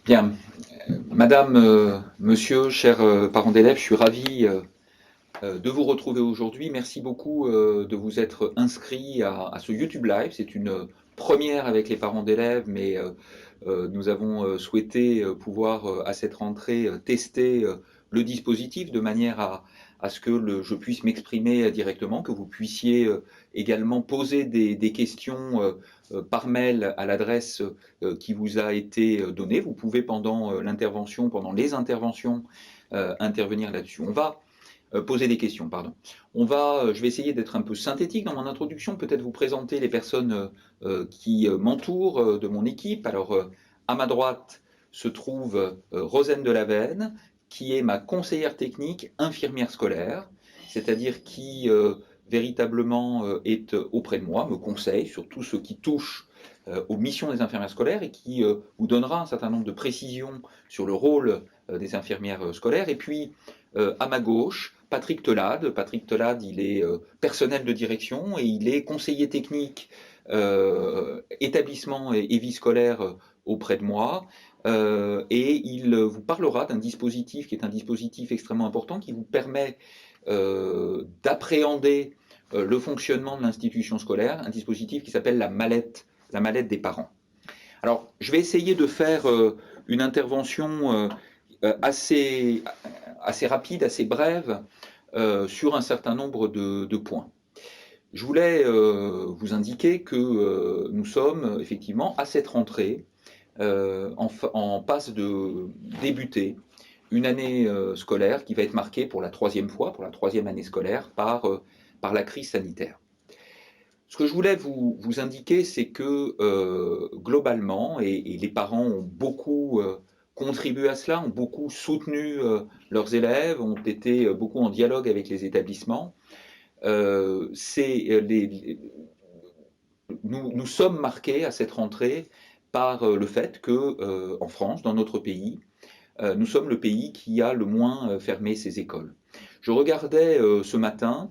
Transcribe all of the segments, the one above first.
Bien, madame, monsieur, chers parents d'élèves, je suis ravi de vous retrouver aujourd'hui. Merci beaucoup de vous être inscrits à ce YouTube Live. C'est une première avec les parents d'élèves, mais nous avons souhaité pouvoir, à cette rentrée, tester le dispositif de manière à ce que je puisse m'exprimer directement, que vous puissiez également poser des questions par mail à l'adresse qui vous a été donnée. Vous pouvez pendant l'intervention, pendant les interventions, intervenir là-dessus. On va poser des questions, pardon. Je vais essayer d'être un peu synthétique dans mon introduction, peut-être vous présenter les personnes qui m'entourent de mon équipe. Alors, à ma droite se trouve Rosane Delavenne, qui est ma conseillère technique infirmière scolaire, c'est-à-dire qui véritablement est auprès de moi, me conseille sur tout ce qui touche aux missions des infirmières scolaires et qui vous donnera un certain nombre de précisions sur le rôle des infirmières scolaires. Et puis, à ma gauche, Patrick Telade. Patrick Telade, il est personnel de direction et il est conseiller technique établissement et vie scolaire auprès de moi. Et il vous parlera d'un dispositif qui est un dispositif extrêmement important qui vous permet d'appréhender le fonctionnement de l'institution scolaire, un dispositif qui s'appelle la mallette des parents. Alors, je vais essayer de faire une intervention assez rapide, assez brève, sur un certain nombre de points. Je voulais vous indiquer que nous sommes effectivement à cette rentrée en passe de débuter une année scolaire qui va être marquée pour la troisième fois, pour la troisième année scolaire, par la crise sanitaire. Ce que je voulais vous indiquer, c'est que globalement, et les parents ont beaucoup contribué à cela, ont beaucoup soutenu leurs élèves, ont été beaucoup en dialogue avec les établissements. C'est nous sommes marqués à cette rentrée par le fait que, en France, dans notre pays, nous sommes le pays qui a le moins fermé ses écoles. Je regardais ce matin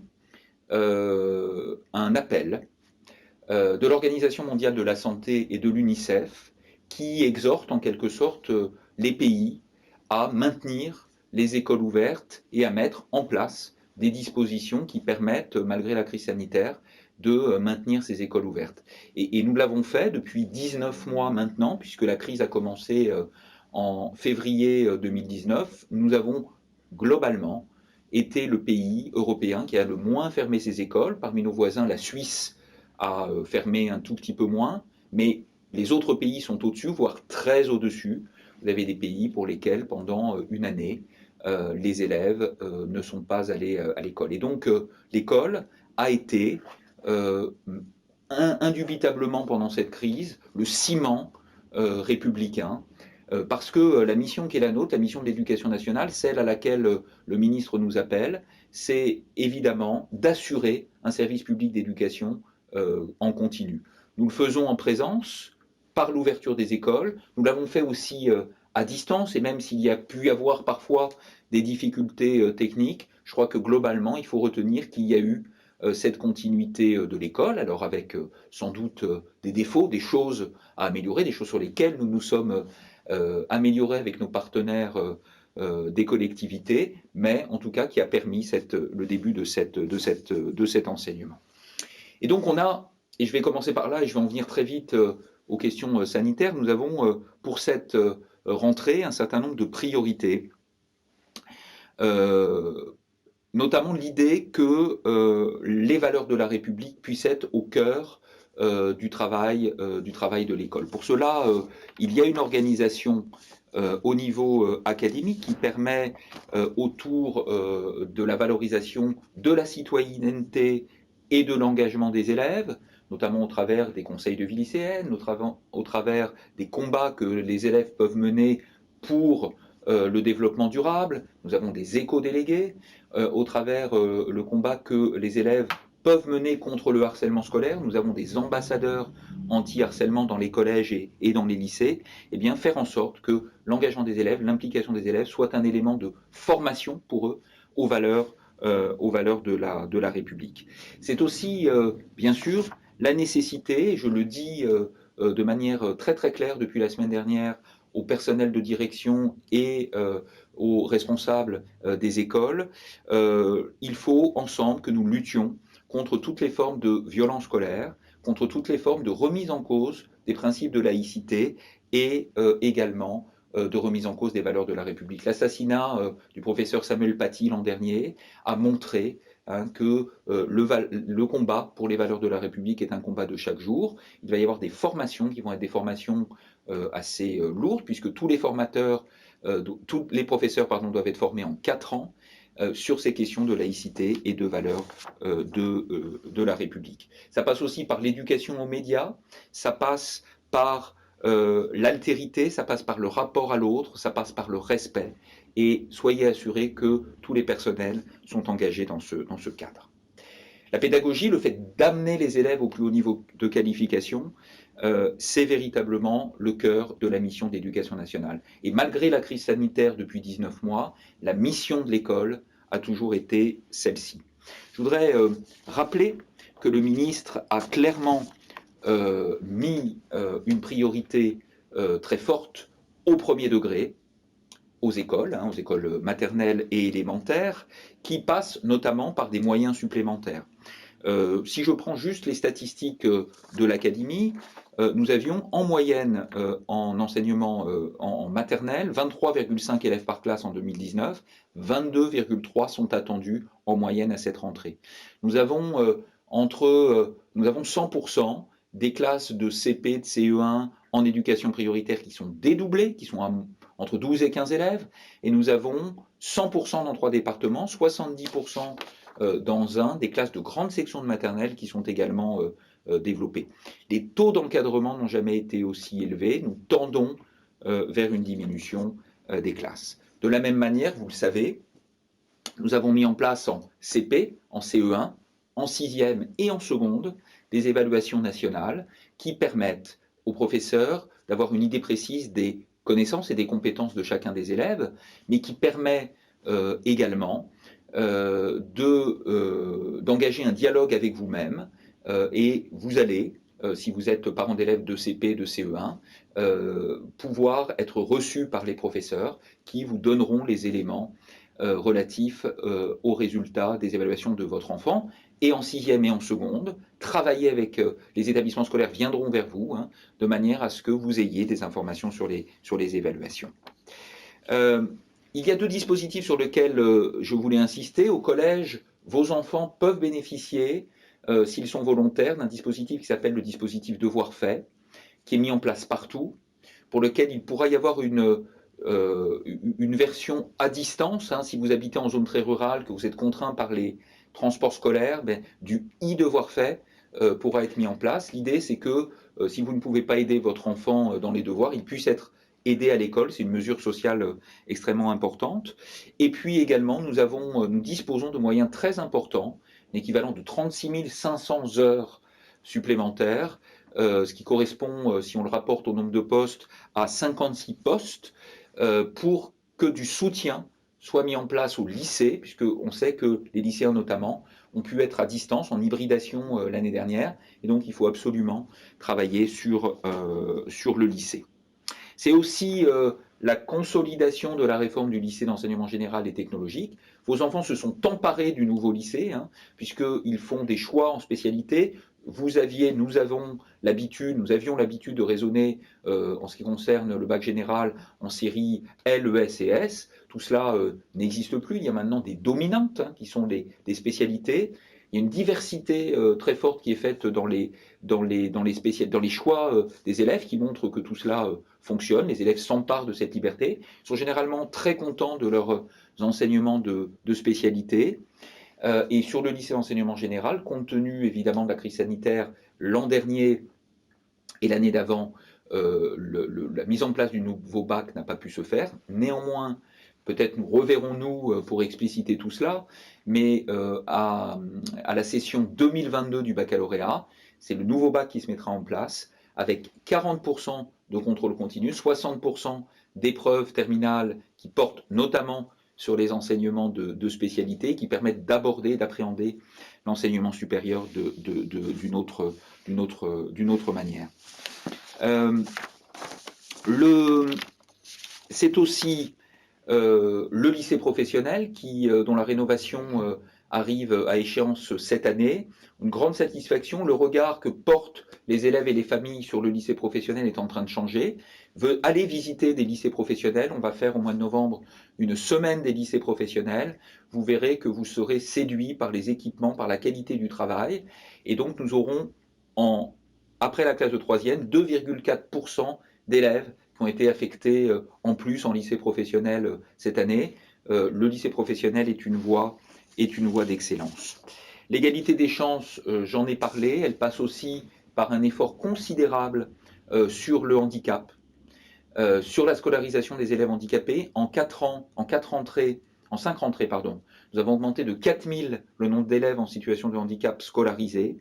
un appel de l'Organisation mondiale de la santé et de l'UNICEF qui exhorte en quelque sorte les pays à maintenir les écoles ouvertes et à mettre en place des dispositions qui permettent, malgré la crise sanitaire, de maintenir ces écoles ouvertes. Et nous l'avons fait depuis 19 mois maintenant, puisque la crise a commencé en février 2019. Nous avons globalement été le pays européen qui a le moins fermé ses écoles. Parmi nos voisins, la Suisse a fermé un tout petit peu moins, mais les autres pays sont au-dessus, voire très au-dessus. Vous avez des pays pour lesquels, pendant une année, les élèves ne sont pas allés à l'école. Et donc, l'école a été indubitablement pendant cette crise le ciment républicain, parce que la mission qui est la nôtre, la mission de l'éducation nationale, celle à laquelle le ministre nous appelle, c'est évidemment d'assurer un service public d'éducation en continu. Nous le faisons en présence, par l'ouverture des écoles. Nous l'avons fait aussi à distance, et même s'il y a pu y avoir parfois des difficultés techniques, je crois que globalement, il faut retenir qu'il y a eu cette continuité de l'école, alors avec sans doute des défauts, des choses à améliorer, des choses sur lesquelles nous nous sommes améliorés avec nos partenaires des collectivités, mais en tout cas qui a permis le début de cet enseignement. Et donc on a, et je vais commencer par là et je vais en venir très vite aux questions sanitaires, nous avons pour cette rentrée un certain nombre de priorités, notamment l'idée que les valeurs de la République puissent être au cœur du travail de l'école. Pour cela, il y a une organisation au niveau académique qui permet, autour de la valorisation de la citoyenneté et de l'engagement des élèves, notamment au travers des conseils de vie lycéenne, au travers des combats que les élèves peuvent mener pour le développement durable. Nous avons des éco-délégués, au travers le combat que les élèves peuvent mener contre le harcèlement scolaire. Nous avons des ambassadeurs anti-harcèlement dans les collèges et dans les lycées. Et bien faire en sorte que l'engagement des élèves, l'implication des élèves soit un élément de formation pour eux aux valeurs de la République. C'est aussi, bien sûr, la nécessité, je le dis de manière très très claire depuis la semaine dernière au personnel de direction et aux responsables des écoles. Il faut ensemble que nous luttions contre toutes les formes de violence scolaire, contre toutes les formes de remise en cause des principes de laïcité et également de remise en cause des valeurs de la République. L'assassinat du professeur Samuel Paty l'an dernier a montré que le combat pour les valeurs de la République est un combat de chaque jour. Il va y avoir des formations qui vont être des formations assez lourdes, puisque tous les formateurs, tous les professeurs doivent être formés en 4 ans sur ces questions de laïcité et de valeurs de la République. Ça passe aussi par l'éducation aux médias, ça passe par l'altérité, ça passe par le rapport à l'autre, ça passe par le respect. Et soyez assurés que tous les personnels sont engagés dans ce cadre. La pédagogie, le fait d'amener les élèves au plus haut niveau de qualification, c'est véritablement le cœur de la mission d'éducation nationale. Et malgré la crise sanitaire depuis 19 mois, la mission de l'école a toujours été celle-ci. Je voudrais rappeler que le ministre a clairement mis une priorité très forte au premier degré, aux écoles maternelles et élémentaires, qui passent notamment par des moyens supplémentaires. Si je prends juste les statistiques de l'académie, nous avions en moyenne en enseignement en maternelle 23,5 élèves par classe en 2019, 22,3 sont attendus en moyenne à cette rentrée. Nous avons nous avons 100% des classes de CP, de CE1 en éducation prioritaire qui sont dédoublées, qui sont entre 12 et 15 élèves, et nous avons 100% dans 3 départements, 70% dans des classes de grandes sections de maternelle qui sont également développées. Les taux d'encadrement n'ont jamais été aussi élevés. Nous tendons vers une diminution des classes. De la même manière, vous le savez, nous avons mis en place en CP, en CE1, en 6e et en seconde des évaluations nationales qui permettent aux professeurs d'avoir une idée précise des connaissances et des compétences de chacun des élèves, mais qui permet également d'engager un dialogue avec vous-même et vous allez, si vous êtes parent d'élèves de CP, de CE1, pouvoir être reçu par les professeurs qui vous donneront les éléments relatifs aux résultats des évaluations de votre enfant. Et en 6e et en seconde, travailler avec les établissements scolaires viendront vers vous, de manière à ce que vous ayez des informations sur les évaluations. Il y a 2 dispositifs sur lesquels je voulais insister. Au collège, vos enfants peuvent bénéficier, s'ils sont volontaires, d'un dispositif qui s'appelle le dispositif Devoir fait, qui est mis en place partout, pour lequel il pourra y avoir une version à distance, si vous habitez en zone très rurale, que vous êtes contraint par les transports scolaires, du e-devoir fait pourra être mis en place. L'idée, c'est que si vous ne pouvez pas aider votre enfant dans les devoirs, il puisse être aidé à l'école. C'est une mesure sociale extrêmement importante. Et puis également, nous disposons de moyens très importants, l'équivalent de 36 500 heures supplémentaires, ce qui correspond, si on le rapporte au nombre de postes, à 56 postes, pour que du soutien soit mis en place au lycée, puisqu'on sait que les lycéens notamment ont pu être à distance, en hybridation l'année dernière, et donc il faut absolument travailler sur le lycée. C'est aussi la consolidation de la réforme du lycée d'enseignement général et technologique. Vos enfants se sont emparés du nouveau lycée, puisqu'ils font des choix en spécialité. Nous avions l'habitude de raisonner en ce qui concerne le bac général en série L, ES et S. Tout cela n'existe plus. Il y a maintenant des dominantes qui sont des spécialités. Il y a une diversité très forte qui est faite dans les choix des élèves qui montrent que tout cela fonctionne. Les élèves s'emparent de cette liberté. Ils sont généralement très contents de leurs enseignements de spécialité. Et sur le lycée d'enseignement général, compte tenu évidemment de la crise sanitaire, l'an dernier et l'année d'avant, la mise en place du nouveau bac n'a pas pu se faire. Néanmoins, peut-être nous reverrons-nous pour expliciter tout cela, mais à la session 2022 du baccalauréat, c'est le nouveau bac qui se mettra en place, avec 40% de contrôle continu, 60% d'épreuves terminales qui portent notamment sur les enseignements de spécialité, qui permettent d'aborder, d'appréhender l'enseignement supérieur d'une autre manière. C'est aussi le lycée professionnel dont la rénovation arrive à échéance cette année. Une grande satisfaction, le regard que portent les élèves et les familles sur le lycée professionnel est en train de changer. Veut aller visiter des lycées professionnels. On va faire au mois de novembre une semaine des lycées professionnels. Vous verrez que vous serez séduit par les équipements, par la qualité du travail. Et donc nous aurons, après la classe de troisième, 2,4% d'élèves qui ont été affectés en plus en lycée professionnel cette année. Le lycée professionnel est une voie d'excellence. L'égalité des chances, j'en ai parlé, elle passe aussi par un effort considérable sur le handicap, sur la scolarisation des élèves handicapés. En 5 rentrées, pardon, nous avons augmenté de 4000 le nombre d'élèves en situation de handicap scolarisés.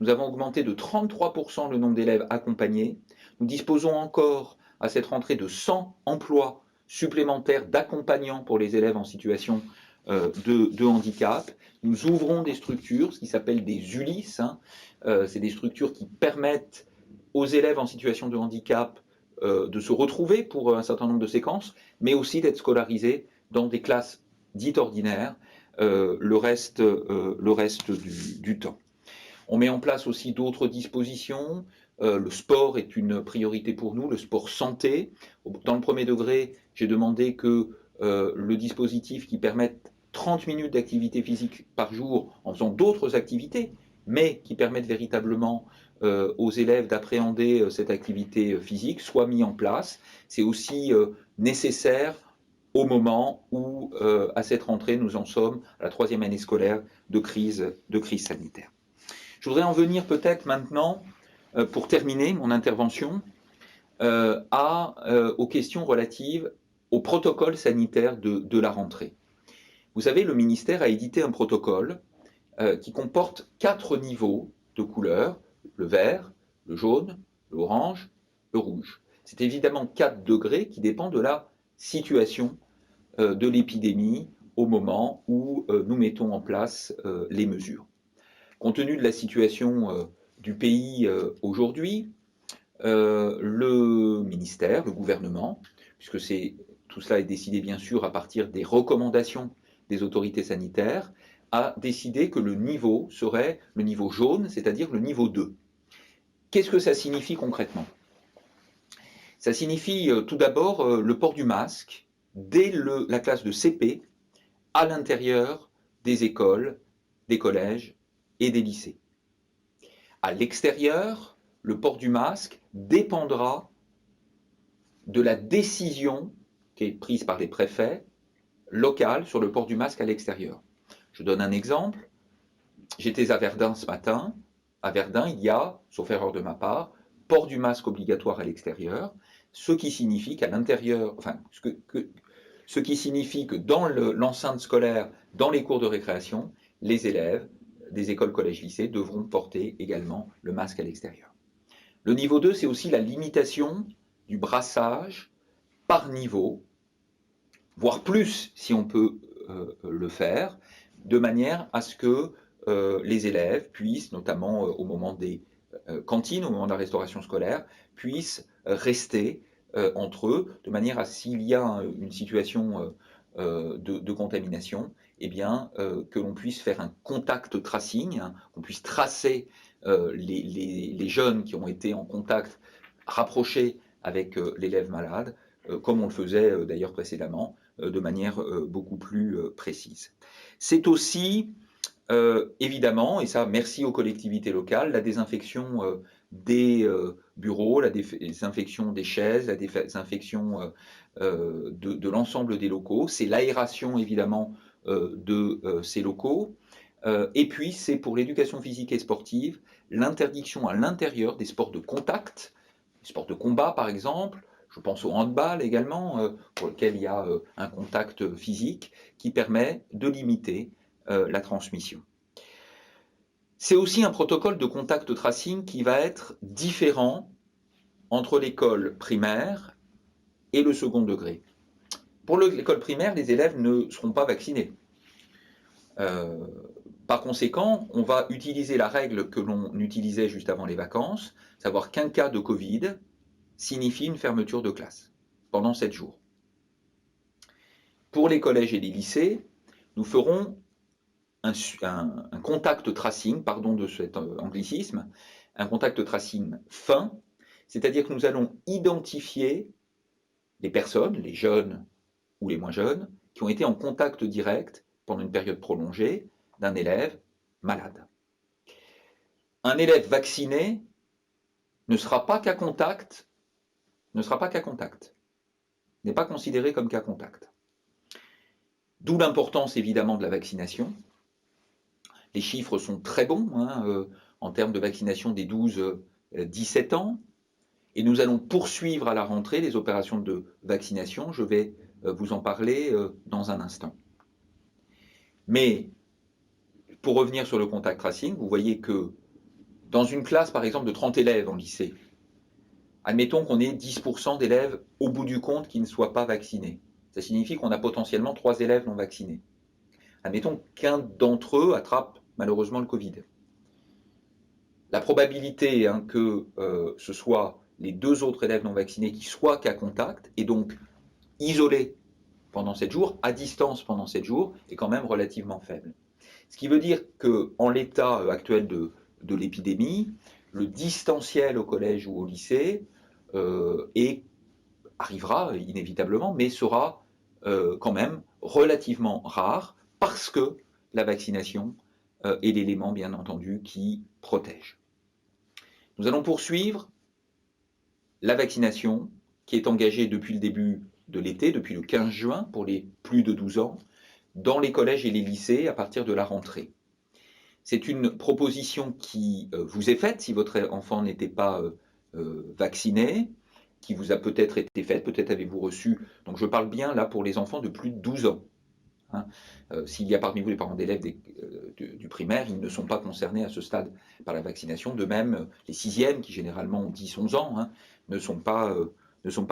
Nous avons augmenté de 33% le nombre d'élèves accompagnés. Nous disposons encore à cette rentrée de 100 emplois supplémentaires d'accompagnants pour les élèves en situation de handicap. Nous ouvrons des structures, ce qui s'appelle des ULIS. C'est des structures qui permettent aux élèves en situation de handicap de se retrouver pour un certain nombre de séquences, mais aussi d'être scolarisés dans des classes dites ordinaires le reste du temps. On met en place aussi d'autres dispositions. Le sport est une priorité pour nous, le sport santé. Dans le premier degré, j'ai demandé que le dispositif qui permette 30 minutes d'activité physique par jour en faisant d'autres activités, mais qui permettent véritablement aux élèves d'appréhender cette activité physique, soit mis en place. C'est aussi nécessaire au moment où, à cette rentrée, nous en sommes à la 3e année scolaire de crise sanitaire. Je voudrais en venir peut-être maintenant, pour terminer mon intervention, aux questions relatives au protocole sanitaire de la rentrée. Vous savez, le ministère a édité un protocole qui comporte 4 niveaux de couleurs, le vert, le jaune, l'orange, le rouge. C'est évidemment 4 degrés qui dépendent de la situation de l'épidémie au moment où nous mettons en place les mesures. Compte tenu de la situation du pays aujourd'hui, le ministère, le gouvernement, puisque tout cela est décidé bien sûr à partir des recommandations des autorités sanitaires, a décidé que le niveau serait le niveau jaune, c'est-à-dire le niveau 2. Qu'est-ce que ça signifie concrètement? Ça signifie tout d'abord le port du masque dès la classe de CP à l'intérieur des écoles, des collèges et des lycées. À l'extérieur, le port du masque dépendra de la décision qui est prise par les préfets locaux sur le port du masque à l'extérieur. Je donne un exemple. J'étais à Verdun ce matin. À Verdun, il y a, sauf erreur de ma part, port du masque obligatoire à l'extérieur, ce qui signifie qu'à l'intérieur, ce qui signifie que dans l'enceinte scolaire, dans les cours de récréation, les élèves des écoles, collèges, lycées devront porter également le masque à l'extérieur. Le niveau 2, c'est aussi la limitation du brassage par niveau, voire plus si on peut le faire, de manière à ce que les élèves puissent, notamment au moment des cantines, au moment de la restauration scolaire, puissent rester entre eux, de manière à s'il y a une situation de contamination, eh bien, que l'on puisse faire un contact tracing, hein, qu'on puisse tracer les jeunes qui ont été en contact rapproché avec l'élève malade, comme on le faisait d'ailleurs précédemment, de manière beaucoup plus précise. C'est aussi évidemment, et ça merci aux collectivités locales, la désinfection des bureaux, la désinfection des chaises, la désinfection de l'ensemble des locaux, c'est l'aération évidemment de ces locaux, et puis c'est pour l'éducation physique et sportive, l'interdiction à l'intérieur des sports de contact, les sports de combat par exemple, je pense au handball également, pour lequel il y a un contact physique, qui permet de limiter la transmission. C'est aussi un protocole de contact tracing qui va être différent entre l'école primaire et le second degré. Pour l'école primaire, les élèves ne seront pas vaccinés. Par conséquent, on va utiliser la règle que l'on utilisait juste avant les vacances, savoir qu'un cas de Covid signifie une fermeture de classe pendant 7 jours. Pour les collèges et les lycées, nous ferons un contact tracing, pardon de cet anglicisme, un contact tracing fin, c'est-à-dire que nous allons identifier les personnes, les jeunes ou les moins jeunes, qui ont été en contact direct pendant une période prolongée d'un élève malade. Un élève vacciné ne sera pas cas contact, n'est pas considéré comme cas contact. D'où l'importance évidemment de la vaccination. Les chiffres sont très bons en termes de vaccination des 12-17 ans. Et nous allons poursuivre à la rentrée les opérations de vaccination. Je vais vous en parler dans un instant. Mais pour revenir sur le contact tracing, vous voyez que dans une classe, par exemple, de 30 élèves en lycée, admettons qu'on ait 10% d'élèves au bout du compte qui ne soient pas vaccinés. Ça signifie qu'on a potentiellement 3 élèves non vaccinés. Admettons qu'un d'entre eux attrape malheureusement le Covid. La probabilité que ce soit les 2 autres élèves non vaccinés qui soient cas contact, et donc isolés pendant 7 jours, à distance pendant 7 jours, est quand même relativement faible. Ce qui veut dire qu'en l'état actuel de l'épidémie, le distanciel au collège ou au lycée arrivera inévitablement, mais sera quand même relativement rare parce que la vaccination est l'élément, bien entendu, qui protège. Nous allons poursuivre la vaccination qui est engagée depuis le début de l'été, depuis le 15 juin, pour les plus de 12 ans, dans les collèges et les lycées à partir de la rentrée. C'est une proposition qui vous est faite si votre enfant n'était pas vacciné, qui vous a peut-être été faite, peut-être avez-vous reçu, donc je parle bien là pour les enfants de plus de 12 ans. S'il y a parmi vous les parents d'élèves du primaire, ils ne sont pas concernés à ce stade par la vaccination. De même, les sixièmes, qui généralement ont 10-11 ans, ne sont pas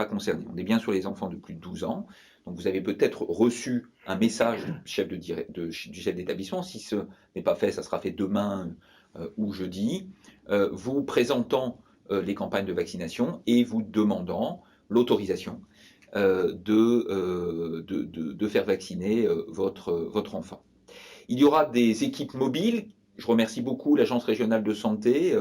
concernés. On est bien sur les enfants de plus de 12 ans. Donc vous avez peut-être reçu un message du chef d'établissement. Si ce n'est pas fait, ça sera fait demain ou jeudi, vous présentant les campagnes de vaccination et vous demandant l'autorisation de faire vacciner votre enfant. Il y aura des équipes mobiles. Je remercie beaucoup l'Agence régionale de santé,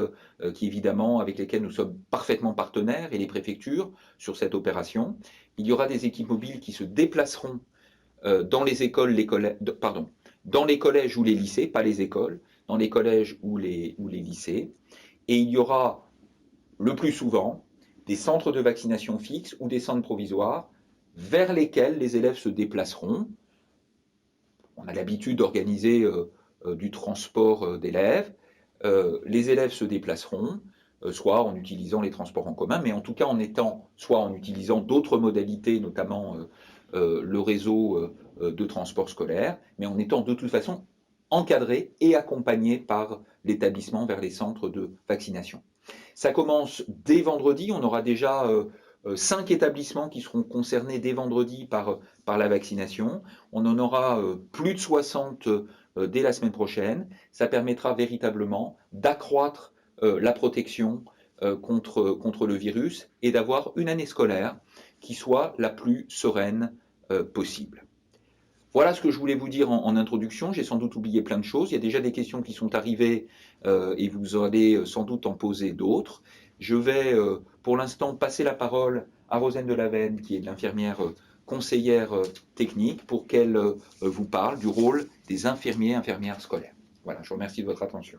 qui évidemment, avec lesquelles nous sommes parfaitement partenaires, et les préfectures sur cette opération. Il y aura des équipes mobiles qui se déplaceront dans les écoles, dans les collèges ou les lycées, pas les écoles, dans les collèges ou les lycées. Et il y aura le plus souvent des centres de vaccination fixes ou des centres provisoires vers lesquels les élèves se déplaceront. On a l'habitude d'organiser du transport d'élèves. Les élèves se déplaceront, soit en utilisant les transports en commun, mais en tout cas soit en utilisant d'autres modalités, notamment le réseau de transport scolaire, mais en étant de toute façon encadrés et accompagnés par l'établissement vers les centres de vaccination. Ça commence dès vendredi, on aura déjà 5 établissements qui seront concernés dès vendredi par la vaccination. On en aura plus de 60 dès la semaine prochaine. Ça permettra véritablement d'accroître la protection contre le virus et d'avoir une année scolaire qui soit la plus sereine possible. Voilà ce que je voulais vous dire en introduction. J'ai sans doute oublié plein de choses. Il y a déjà des questions qui sont arrivées et vous allez sans doute en poser d'autres. Je vais pour l'instant passer la parole à Rosane Delavenne, qui est l'infirmière conseillère technique, pour qu'elle vous parle du rôle des infirmières scolaires. Voilà, je vous remercie de votre attention.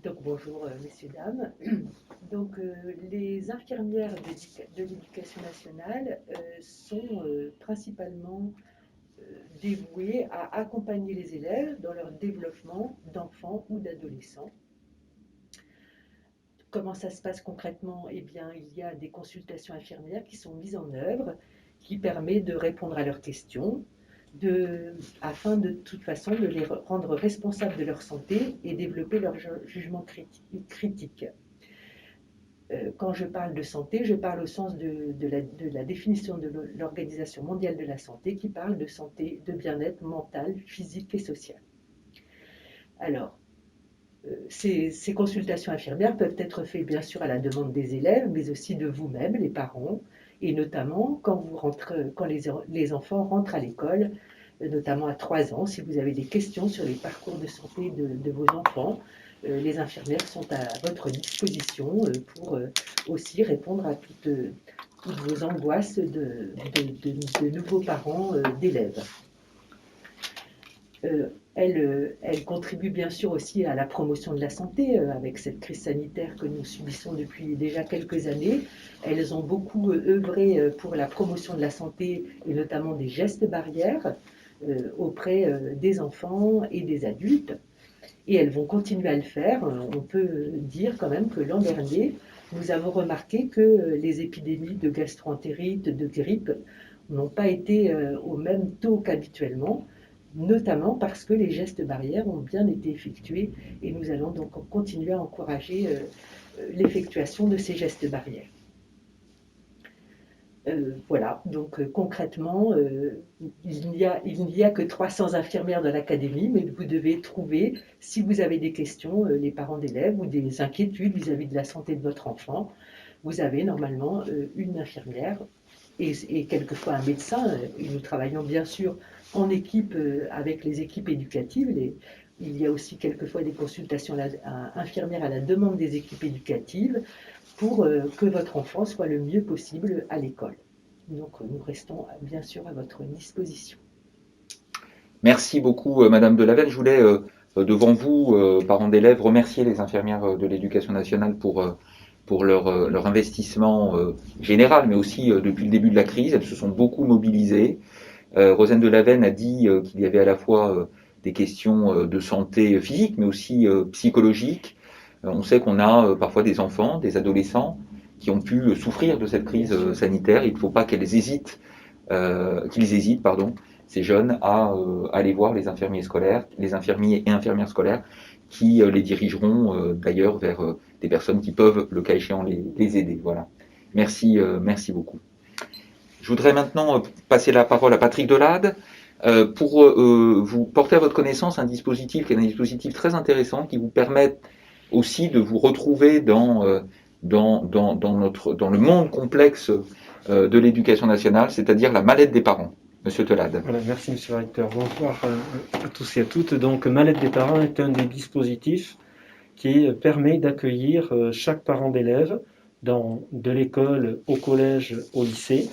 Donc bonjour messieurs, dames. Donc les infirmières de l'éducation nationale sont principalement dévouées à accompagner les élèves dans leur développement d'enfants ou d'adolescents. Comment ça se passe concrètement? Eh bien, il y a des consultations infirmières qui sont mises en œuvre, qui permettent de répondre à leurs questions, afin de toute façon de les rendre responsables de leur santé et développer leur jugement critique. Quand je parle de santé, je parle au sens de la définition de l'Organisation mondiale de la santé, qui parle de santé, de bien-être mental, physique et social. Alors, ces consultations infirmières peuvent être faites bien sûr à la demande des élèves, mais aussi de vous-même, les parents, et notamment quand les enfants rentrent à l'école, notamment à 3 ans, si vous avez des questions sur les parcours de santé de vos enfants, les infirmières sont à votre disposition pour aussi répondre à toutes vos angoisses de nouveaux parents d'élèves. Elle contribue bien sûr aussi à la promotion de la santé avec cette crise sanitaire que nous subissons depuis déjà quelques années. Elles ont beaucoup œuvré pour la promotion de la santé et notamment des gestes barrières auprès des enfants et des adultes. Et elles vont continuer à le faire. On peut dire quand même que l'an dernier, nous avons remarqué que les épidémies de gastro-entérite, de grippe, n'ont pas été au même taux qu'habituellement, notamment parce que les gestes barrières ont bien été effectués et nous allons donc continuer à encourager l'effectuation de ces gestes barrières. Voilà, donc concrètement, il n'y a que 300 infirmières dans l'académie, mais vous devez trouver, si vous avez des questions, les parents d'élèves ou des inquiétudes vis-à-vis de la santé de votre enfant, vous avez normalement une infirmière et quelquefois un médecin. Et nous travaillons bien sûr en équipe avec les équipes éducatives. Il y a aussi quelquefois des consultations infirmières à la demande des équipes éducatives pour que votre enfant soit le mieux possible à l'école. Donc nous restons bien sûr à votre disposition. Merci beaucoup, Madame Delavenne. Je voulais, devant vous, parents d'élèves, remercier les infirmières de l'Éducation nationale pour leur investissement général, mais aussi depuis le début de la crise. Elles se sont beaucoup mobilisées. Rosane Delavenne a dit qu'il y avait à la fois des questions de santé physique, mais aussi psychologique. On sait qu'on a parfois des enfants, des adolescents qui ont pu souffrir de cette crise sanitaire. Il ne faut pas qu'ils hésitent, ces jeunes, à aller voir les infirmiers scolaires, les infirmiers et infirmières scolaires, qui les dirigeront d'ailleurs vers des personnes qui peuvent, le cas échéant, les aider. Voilà. Merci beaucoup. Je voudrais maintenant passer la parole à Patrick Delade pour vous porter à votre connaissance un dispositif qui est un dispositif très intéressant qui vous permet aussi de vous retrouver dans le monde complexe de l'éducation nationale, c'est-à-dire la mallette des parents. Monsieur Delade. Voilà, merci Monsieur le Recteur. Bonsoir à tous et à toutes. Donc, Mallette des parents est un des dispositifs qui permet d'accueillir chaque parent d'élève de l'école au collège, au lycée,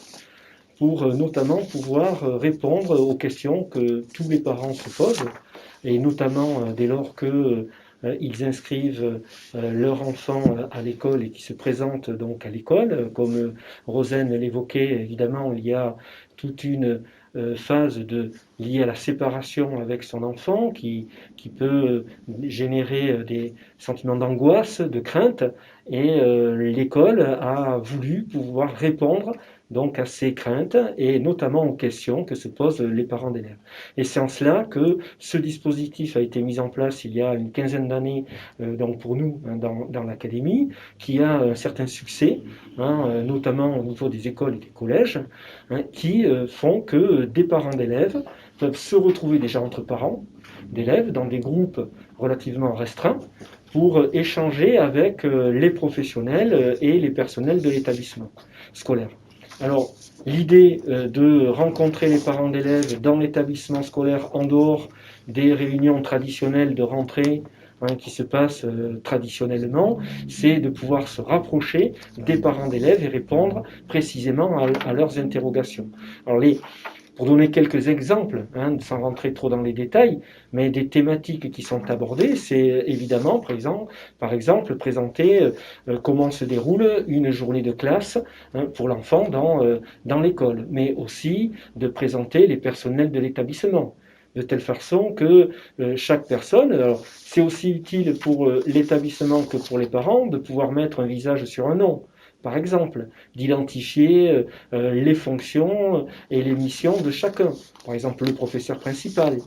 pour notamment pouvoir répondre aux questions que tous les parents se posent, et notamment dès lors que ils inscrivent leur enfant à l'école et qui se présentent donc à l'école. Comme Rosane l'évoquait, évidemment, il y a toute une phase liée à la séparation avec son enfant qui peut générer des sentiments d'angoisse, de crainte, et l'école a voulu pouvoir répondre donc à ces craintes et notamment aux questions que se posent les parents d'élèves. Et c'est en cela que ce dispositif a été mis en place il y a une quinzaine d'années donc pour nous dans l'académie, qui a un certain succès, notamment au niveau des écoles et des collèges, qui font que des parents d'élèves peuvent se retrouver déjà entre parents d'élèves dans des groupes relativement restreints pour échanger avec les professionnels et les personnels de l'établissement scolaire. Alors, l'idée de rencontrer les parents d'élèves dans l'établissement scolaire en dehors des réunions traditionnelles de rentrée qui se passent traditionnellement, c'est de pouvoir se rapprocher des parents d'élèves et répondre précisément à leurs interrogations. Alors, pour donner quelques exemples, sans rentrer trop dans les détails, mais des thématiques qui sont abordées, c'est évidemment, par exemple, présenter comment se déroule une journée de classe pour l'enfant dans l'école, mais aussi de présenter les personnels de l'établissement, de telle façon que chaque personne, alors c'est aussi utile pour l'établissement que pour les parents, de pouvoir mettre un visage sur un nom. Par exemple, d'identifier les fonctions et les missions de chacun. Par exemple, le professeur principal,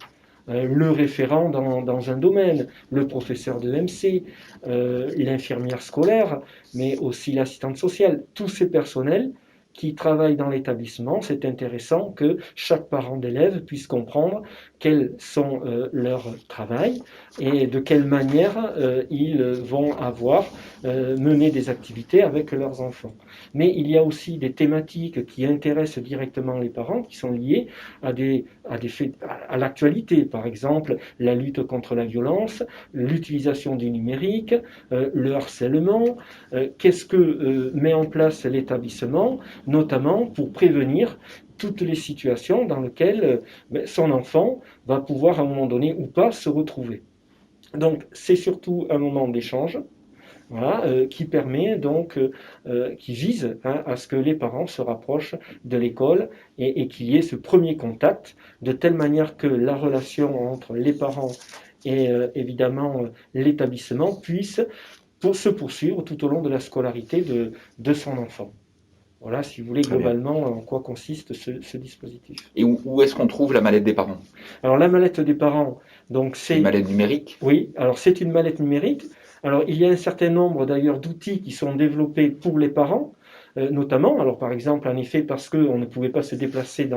le référent dans un domaine, le professeur de MC, l'infirmière scolaire, mais aussi l'assistante sociale. Tous ces personnels qui travaillent dans l'établissement, c'est intéressant que chaque parent d'élève puisse comprendre quels sont leurs travails et de quelle manière ils vont avoir mené des activités avec leurs enfants. Mais il y a aussi des thématiques qui intéressent directement les parents, qui sont liées à des faits, à l'actualité, par exemple la lutte contre la violence, l'utilisation du numérique, le harcèlement. Qu'est-ce que met en place l'établissement, notamment pour prévenir toutes les situations dans lesquelles son enfant va pouvoir à un moment donné ou pas se retrouver. Donc c'est surtout un moment d'échange, voilà, qui permet donc, qui vise à ce que les parents se rapprochent de l'école et qu'il y ait ce premier contact, de telle manière que la relation entre les parents et évidemment l'établissement puisse se poursuivre tout au long de la scolarité de son enfant. Voilà, si vous voulez, Très bien. globalement, en quoi consiste ce dispositif. Et où est-ce qu'on trouve la mallette des parents? Alors, la mallette des parents, donc C'est une mallette numérique? Oui, alors c'est une mallette numérique. Alors, il y a un certain nombre d'ailleurs d'outils qui sont développés pour les parents, notamment, alors par exemple, en effet, parce qu'on ne pouvait pas se déplacer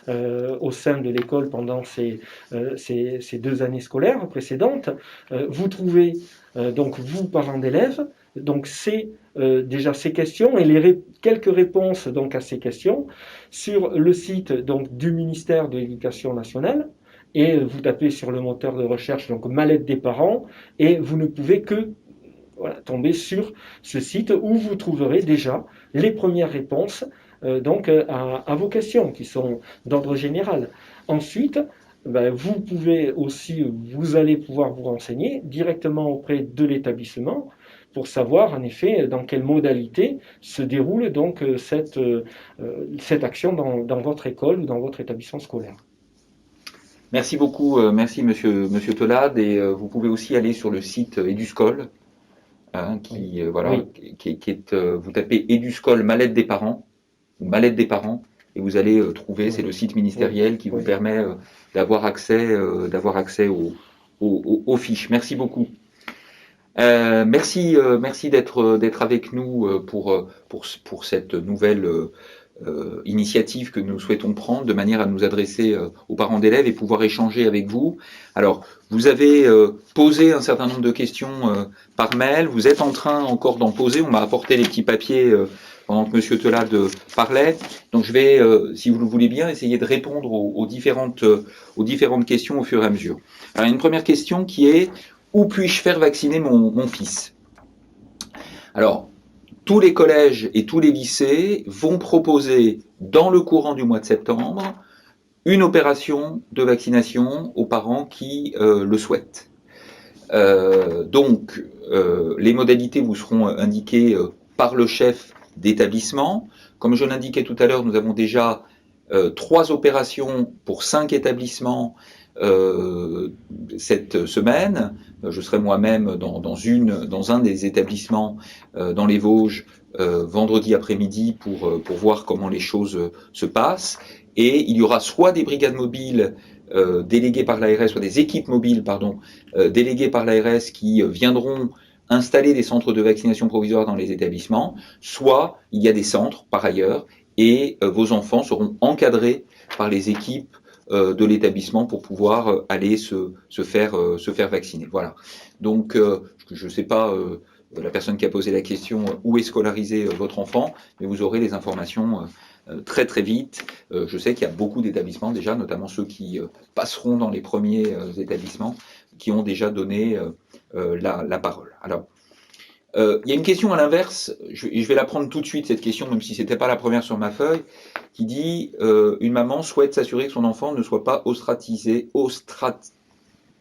au sein de l'école pendant ces 2 années scolaires précédentes, vous trouvez, donc vous, parents d'élèves, donc déjà ces questions et quelques réponses donc à ces questions sur le site donc du ministère de l'Éducation nationale. Et vous tapez sur le moteur de recherche donc mallette des parents et vous ne pouvez que tomber sur ce site où vous trouverez déjà les premières réponses donc à vos questions qui sont d'ordre général. Ensuite, vous allez pouvoir vous renseigner directement auprès de l'établissement pour savoir en effet dans quelle modalité se déroule donc cette action dans votre école ou dans votre établissement scolaire. Merci beaucoup, merci monsieur Tolade, et vous pouvez aussi aller sur le site Eduscol, voilà, Oui. qui est, vous tapez Eduscol mallette des parents, et vous allez trouver, c'est le site ministériel qui vous permet d'avoir accès aux fiches. Merci beaucoup. Merci d'être avec nous pour cette nouvelle initiative que nous souhaitons prendre de manière à nous adresser aux parents d'élèves et pouvoir échanger avec vous. Alors, vous avez posé un certain nombre de questions par mail, vous êtes en train encore d'en poser, on m'a apporté les petits papiers pendant que M. Telade parlait, donc je vais, si vous le voulez bien, essayer de répondre aux différentes questions au fur et à mesure. Alors, il y a une première question qui est: où puis-je faire vacciner mon fils? Alors, tous les collèges et tous les lycées vont proposer, dans le courant du mois de septembre, une opération de vaccination aux parents qui le souhaitent. Donc, les modalités vous seront indiquées par le chef d'établissement. Comme je l'indiquais tout à l'heure, nous avons déjà 3 opérations pour 5 établissements cette semaine. Je serai moi-même dans un des établissements dans les Vosges vendredi après-midi pour voir comment les choses se passent. Et il y aura soit des brigades mobiles déléguées par l'ARS, soit des équipes mobiles, déléguées par l'ARS qui viendront installer des centres de vaccination provisoire dans les établissements, soit il y a des centres par ailleurs et vos enfants seront encadrés par les équipes de l'établissement pour pouvoir aller se faire vacciner. Voilà. Donc, je ne sais pas, la personne qui a posé la question, où est scolarisé votre enfant, mais vous aurez les informations très très vite. Je sais qu'il y a beaucoup d'établissements déjà, notamment ceux qui passeront dans les premiers établissements, qui ont déjà donné la parole. Alors, il y a une question à l'inverse, je vais la prendre tout de suite, cette question, même si ce n'était pas la première sur ma feuille, qui dit une maman souhaite s'assurer que son enfant ne soit pas ostracisé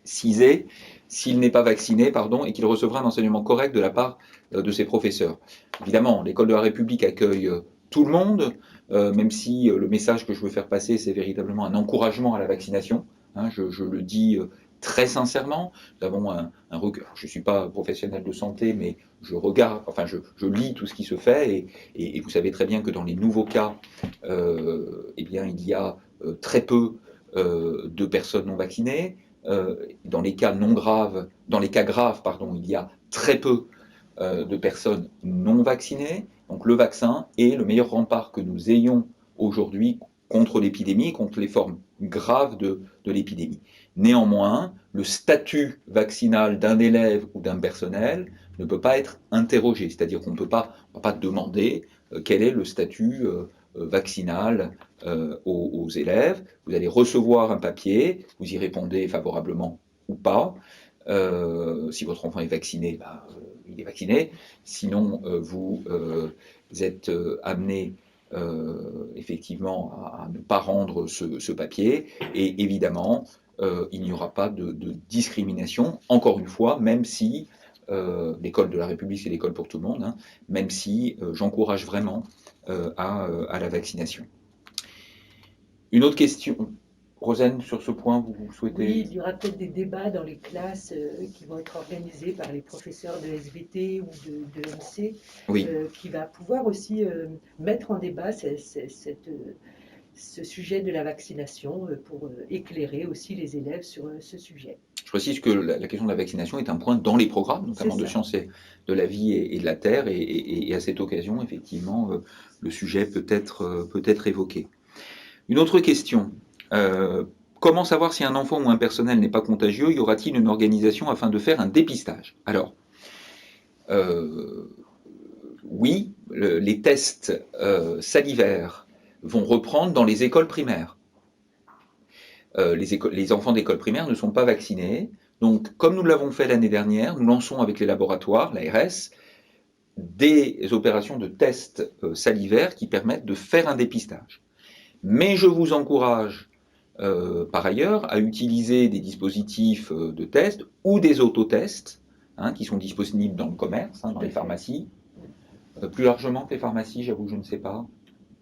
s'il n'est pas vacciné, et qu'il recevra un enseignement correct de la part de ses professeurs. Évidemment, l'école de la République accueille tout le monde, même si le message que je veux faire passer, c'est véritablement un encouragement à la vaccination. Je le dis très sincèrement. Nous avons un recul. Je ne suis pas professionnel de santé, mais je regarde, je lis tout ce qui se fait, et vous savez très bien que dans les nouveaux cas, il y a très peu de personnes non vaccinées. Dans les cas graves, il y a très peu de personnes non vaccinées. Donc le vaccin est le meilleur rempart que nous ayons aujourd'hui contre l'épidémie, contre les formes graves de l'épidémie. Néanmoins, le statut vaccinal d'un élève ou d'un personnel ne peut pas être interrogé, c'est-à-dire qu'on ne va pas demander quel est le statut vaccinal aux élèves. Vous allez recevoir un papier, vous y répondez favorablement ou pas. Si votre enfant est vacciné, il est vacciné. Sinon, vous êtes amené effectivement à ne pas rendre ce papier. Et évidemment, il n'y aura pas de discrimination, encore une fois, même si l'école de la République, c'est l'école pour tout le monde, hein, même si j'encourage vraiment à la vaccination. Une autre question, Rosane, sur ce point, vous souhaitez... Oui, il y aura peut-être des débats dans les classes qui vont être organisés par les professeurs de SVT ou de MC, Oui. Qui va pouvoir aussi mettre en débat ce sujet de la vaccination pour éclairer aussi les élèves sur ce sujet. Je précise que la question de la vaccination est un point dans les programmes, notamment de sciences et de la vie et de la terre, et à cette occasion, effectivement, le sujet peut être évoqué. Une autre question. Comment savoir si un enfant ou un personnel n'est pas contagieux? Y aura-t-il une organisation afin de faire un dépistage? Alors, oui, les tests salivaires vont reprendre dans les écoles primaires. Les enfants d'école primaire ne sont pas vaccinés. Donc, comme nous l'avons fait l'année dernière, nous lançons avec les laboratoires, l'ARS, des opérations de tests salivaires qui permettent de faire un dépistage. Mais je vous encourage par ailleurs à utiliser des dispositifs de test ou des autotests qui sont disponibles dans le commerce, dans les pharmacies. Plus largement que les pharmacies, j'avoue, je ne sais pas.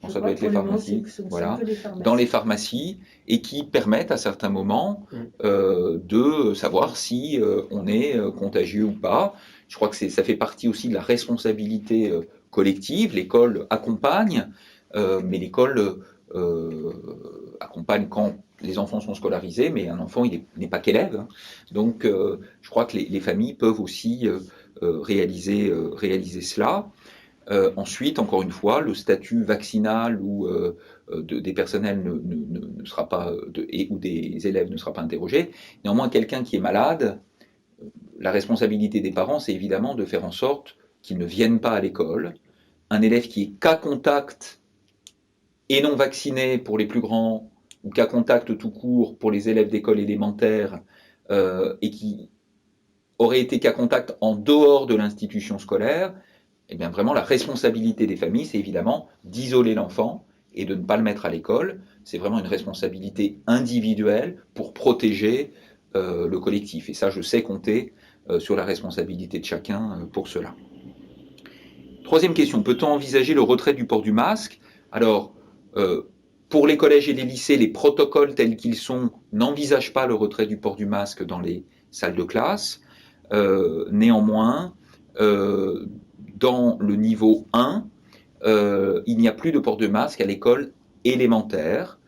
Ça doit être les pharmacies, voilà, dans les pharmacies, et qui permettent à certains moments de savoir si on est contagieux ou pas. Je crois que ça fait partie aussi de la responsabilité collective. L'école accompagne, mais l'école accompagne quand les enfants sont scolarisés, mais un enfant, il n'est pas qu'élève. Hein. Donc, je crois que les familles peuvent aussi réaliser cela. Ensuite, encore une fois, le statut vaccinal ou des personnels ne sera pas, ou des élèves ne sera pas interrogé. Néanmoins, quelqu'un qui est malade, la responsabilité des parents, c'est évidemment de faire en sorte qu'il ne vienne pas à l'école. Un élève qui est cas contact et non vacciné pour les plus grands, ou cas contact tout court pour les élèves d'école élémentaire, et qui aurait été cas contact en dehors de l'institution scolaire, eh bien vraiment la responsabilité des familles, c'est évidemment d'isoler l'enfant et de ne pas le mettre à l'école. C'est vraiment une responsabilité individuelle pour protéger le collectif. Et ça, je sais compter sur la responsabilité de chacun pour cela. Troisième question, peut-on envisager le retrait du port du masque? Alors, pour les collèges et les lycées, les protocoles tels qu'ils sont n'envisagent pas le retrait du port du masque dans les salles de classe. Néanmoins, dans le niveau 1, il n'y a plus de port de masque à l'école élémentaire.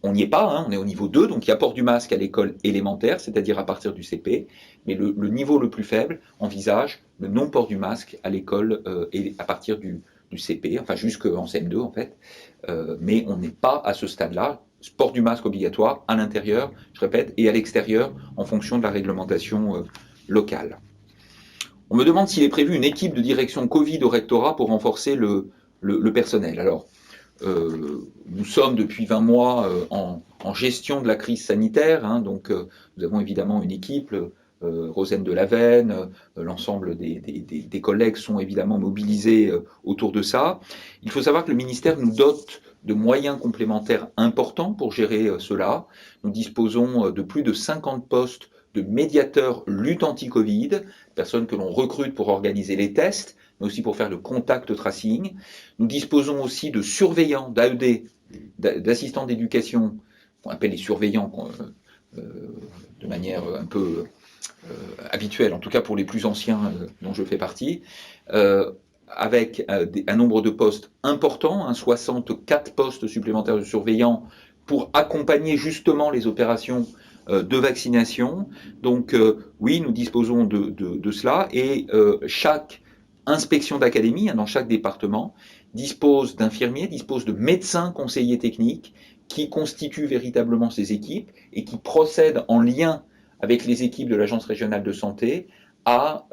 On n'y est pas, hein, on est au niveau 2, donc il y a port du masque à l'école élémentaire, c'est-à-dire à partir du CP, mais le niveau le plus faible envisage le non-port du masque à l'école à partir du CP, enfin jusqu'en CM2 en fait, mais on n'est pas à ce stade-là. Port du masque obligatoire à l'intérieur, je répète, et à l'extérieur en fonction de la réglementation locale. On me demande s'il est prévu une équipe de direction Covid au rectorat pour renforcer le personnel. Alors, nous sommes depuis 20 mois en gestion de la crise sanitaire, hein, donc nous avons évidemment une équipe, Rosane Delavenne, l'ensemble des collègues sont évidemment mobilisés autour de ça. Il faut savoir que le ministère nous dote de moyens complémentaires importants pour gérer cela. Nous disposons de plus de 50 postes de médiateurs lutte anti-Covid, personnes que l'on recrute pour organiser les tests, mais aussi pour faire le contact tracing. Nous disposons aussi de surveillants, d'AED, d'assistants d'éducation, qu'on appelle les surveillants de manière un peu habituelle, en tout cas pour les plus anciens dont je fais partie, avec un nombre de postes important, 64 postes supplémentaires de surveillants pour accompagner justement les opérations de vaccination. Donc oui, nous disposons de cela, et chaque inspection d'académie, hein, dans chaque département, dispose d'infirmiers, dispose de médecins conseillers techniques qui constituent véritablement ces équipes et qui procèdent en lien avec les équipes de l'Agence régionale de santé à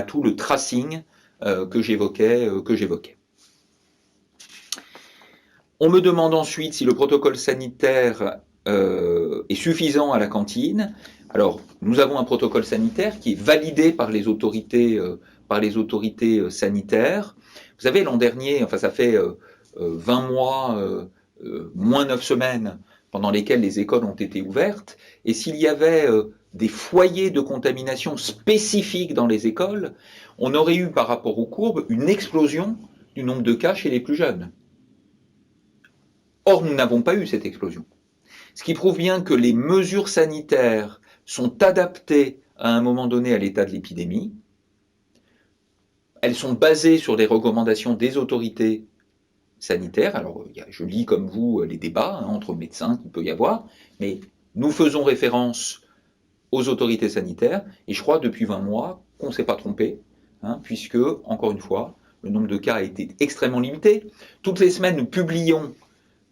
tout le tracing que j'évoquais. On me demande ensuite si le protocole sanitaire est suffisant à la cantine. Alors, nous avons un protocole sanitaire qui est validé par les autorités sanitaires. Vous savez, l'an dernier, enfin ça fait 20 mois, moins 9 semaines, pendant lesquelles les écoles ont été ouvertes, et s'il y avait des foyers de contamination spécifiques dans les écoles, on aurait eu par rapport aux courbes une explosion du nombre de cas chez les plus jeunes. Or, nous n'avons pas eu cette explosion. Ce qui prouve bien que les mesures sanitaires sont adaptées à un moment donné à l'état de l'épidémie. Elles sont basées sur les recommandations des autorités sanitaires. Alors, je lis comme vous les débats entre médecins qu'il peut y avoir, mais nous faisons référence aux autorités sanitaires, et je crois depuis 20 mois qu'on ne s'est pas trompé, puisque, encore une fois, le nombre de cas a été extrêmement limité. Toutes les semaines, nous publions,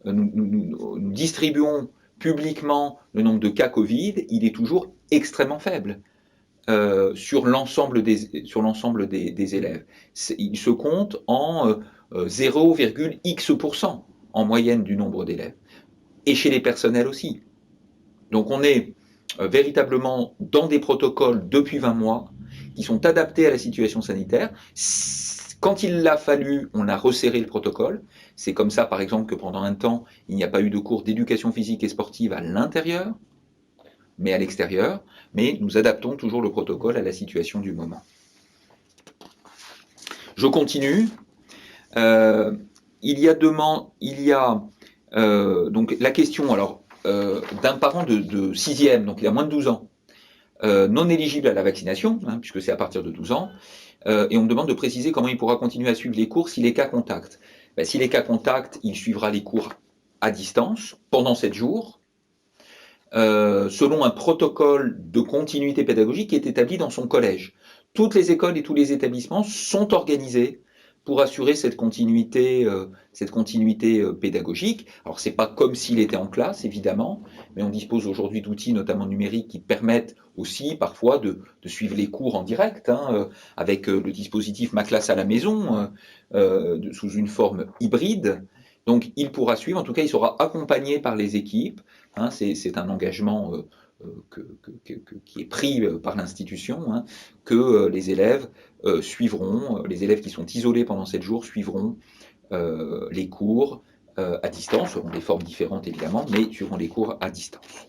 nous distribuons publiquement le nombre de cas Covid, il est toujours extrêmement faible sur l'ensemble des élèves. Il se compte en 0,x% en moyenne du nombre d'élèves, et chez les personnels aussi. Donc on est véritablement dans des protocoles depuis 20 mois qui sont adaptés à la situation sanitaire. Quand il l'a fallu, on a resserré le protocole. C'est comme ça, par exemple, que pendant un temps, il n'y a pas eu de cours d'éducation physique et sportive à l'intérieur, mais à l'extérieur. Mais nous adaptons toujours le protocole à la situation du moment. Je continue. Il y a donc la question d'un parent de 6e, donc il a moins de 12 ans, non éligible à la vaccination, puisque c'est à partir de 12 ans, et on me demande de préciser comment il pourra continuer à suivre les cours s'il est cas contact. S'il est cas contact, il suivra les cours à distance pendant 7 jours, selon un protocole de continuité pédagogique qui est établi dans son collège. Toutes les écoles et tous les établissements sont organisés pour assurer cette continuité pédagogique. Alors c'est pas comme s'il était en classe, évidemment, mais on dispose aujourd'hui d'outils, notamment numériques, qui permettent aussi parfois de suivre les cours en direct, avec le dispositif Ma classe à la maison, sous une forme hybride. Donc il pourra suivre, en tout cas il sera accompagné par les équipes. C'est un engagement qui est pris par l'institution, que les élèves suivront, les élèves qui sont isolés pendant 7 jours suivront les cours à distance, seront des formes différentes évidemment, mais suivront les cours à distance.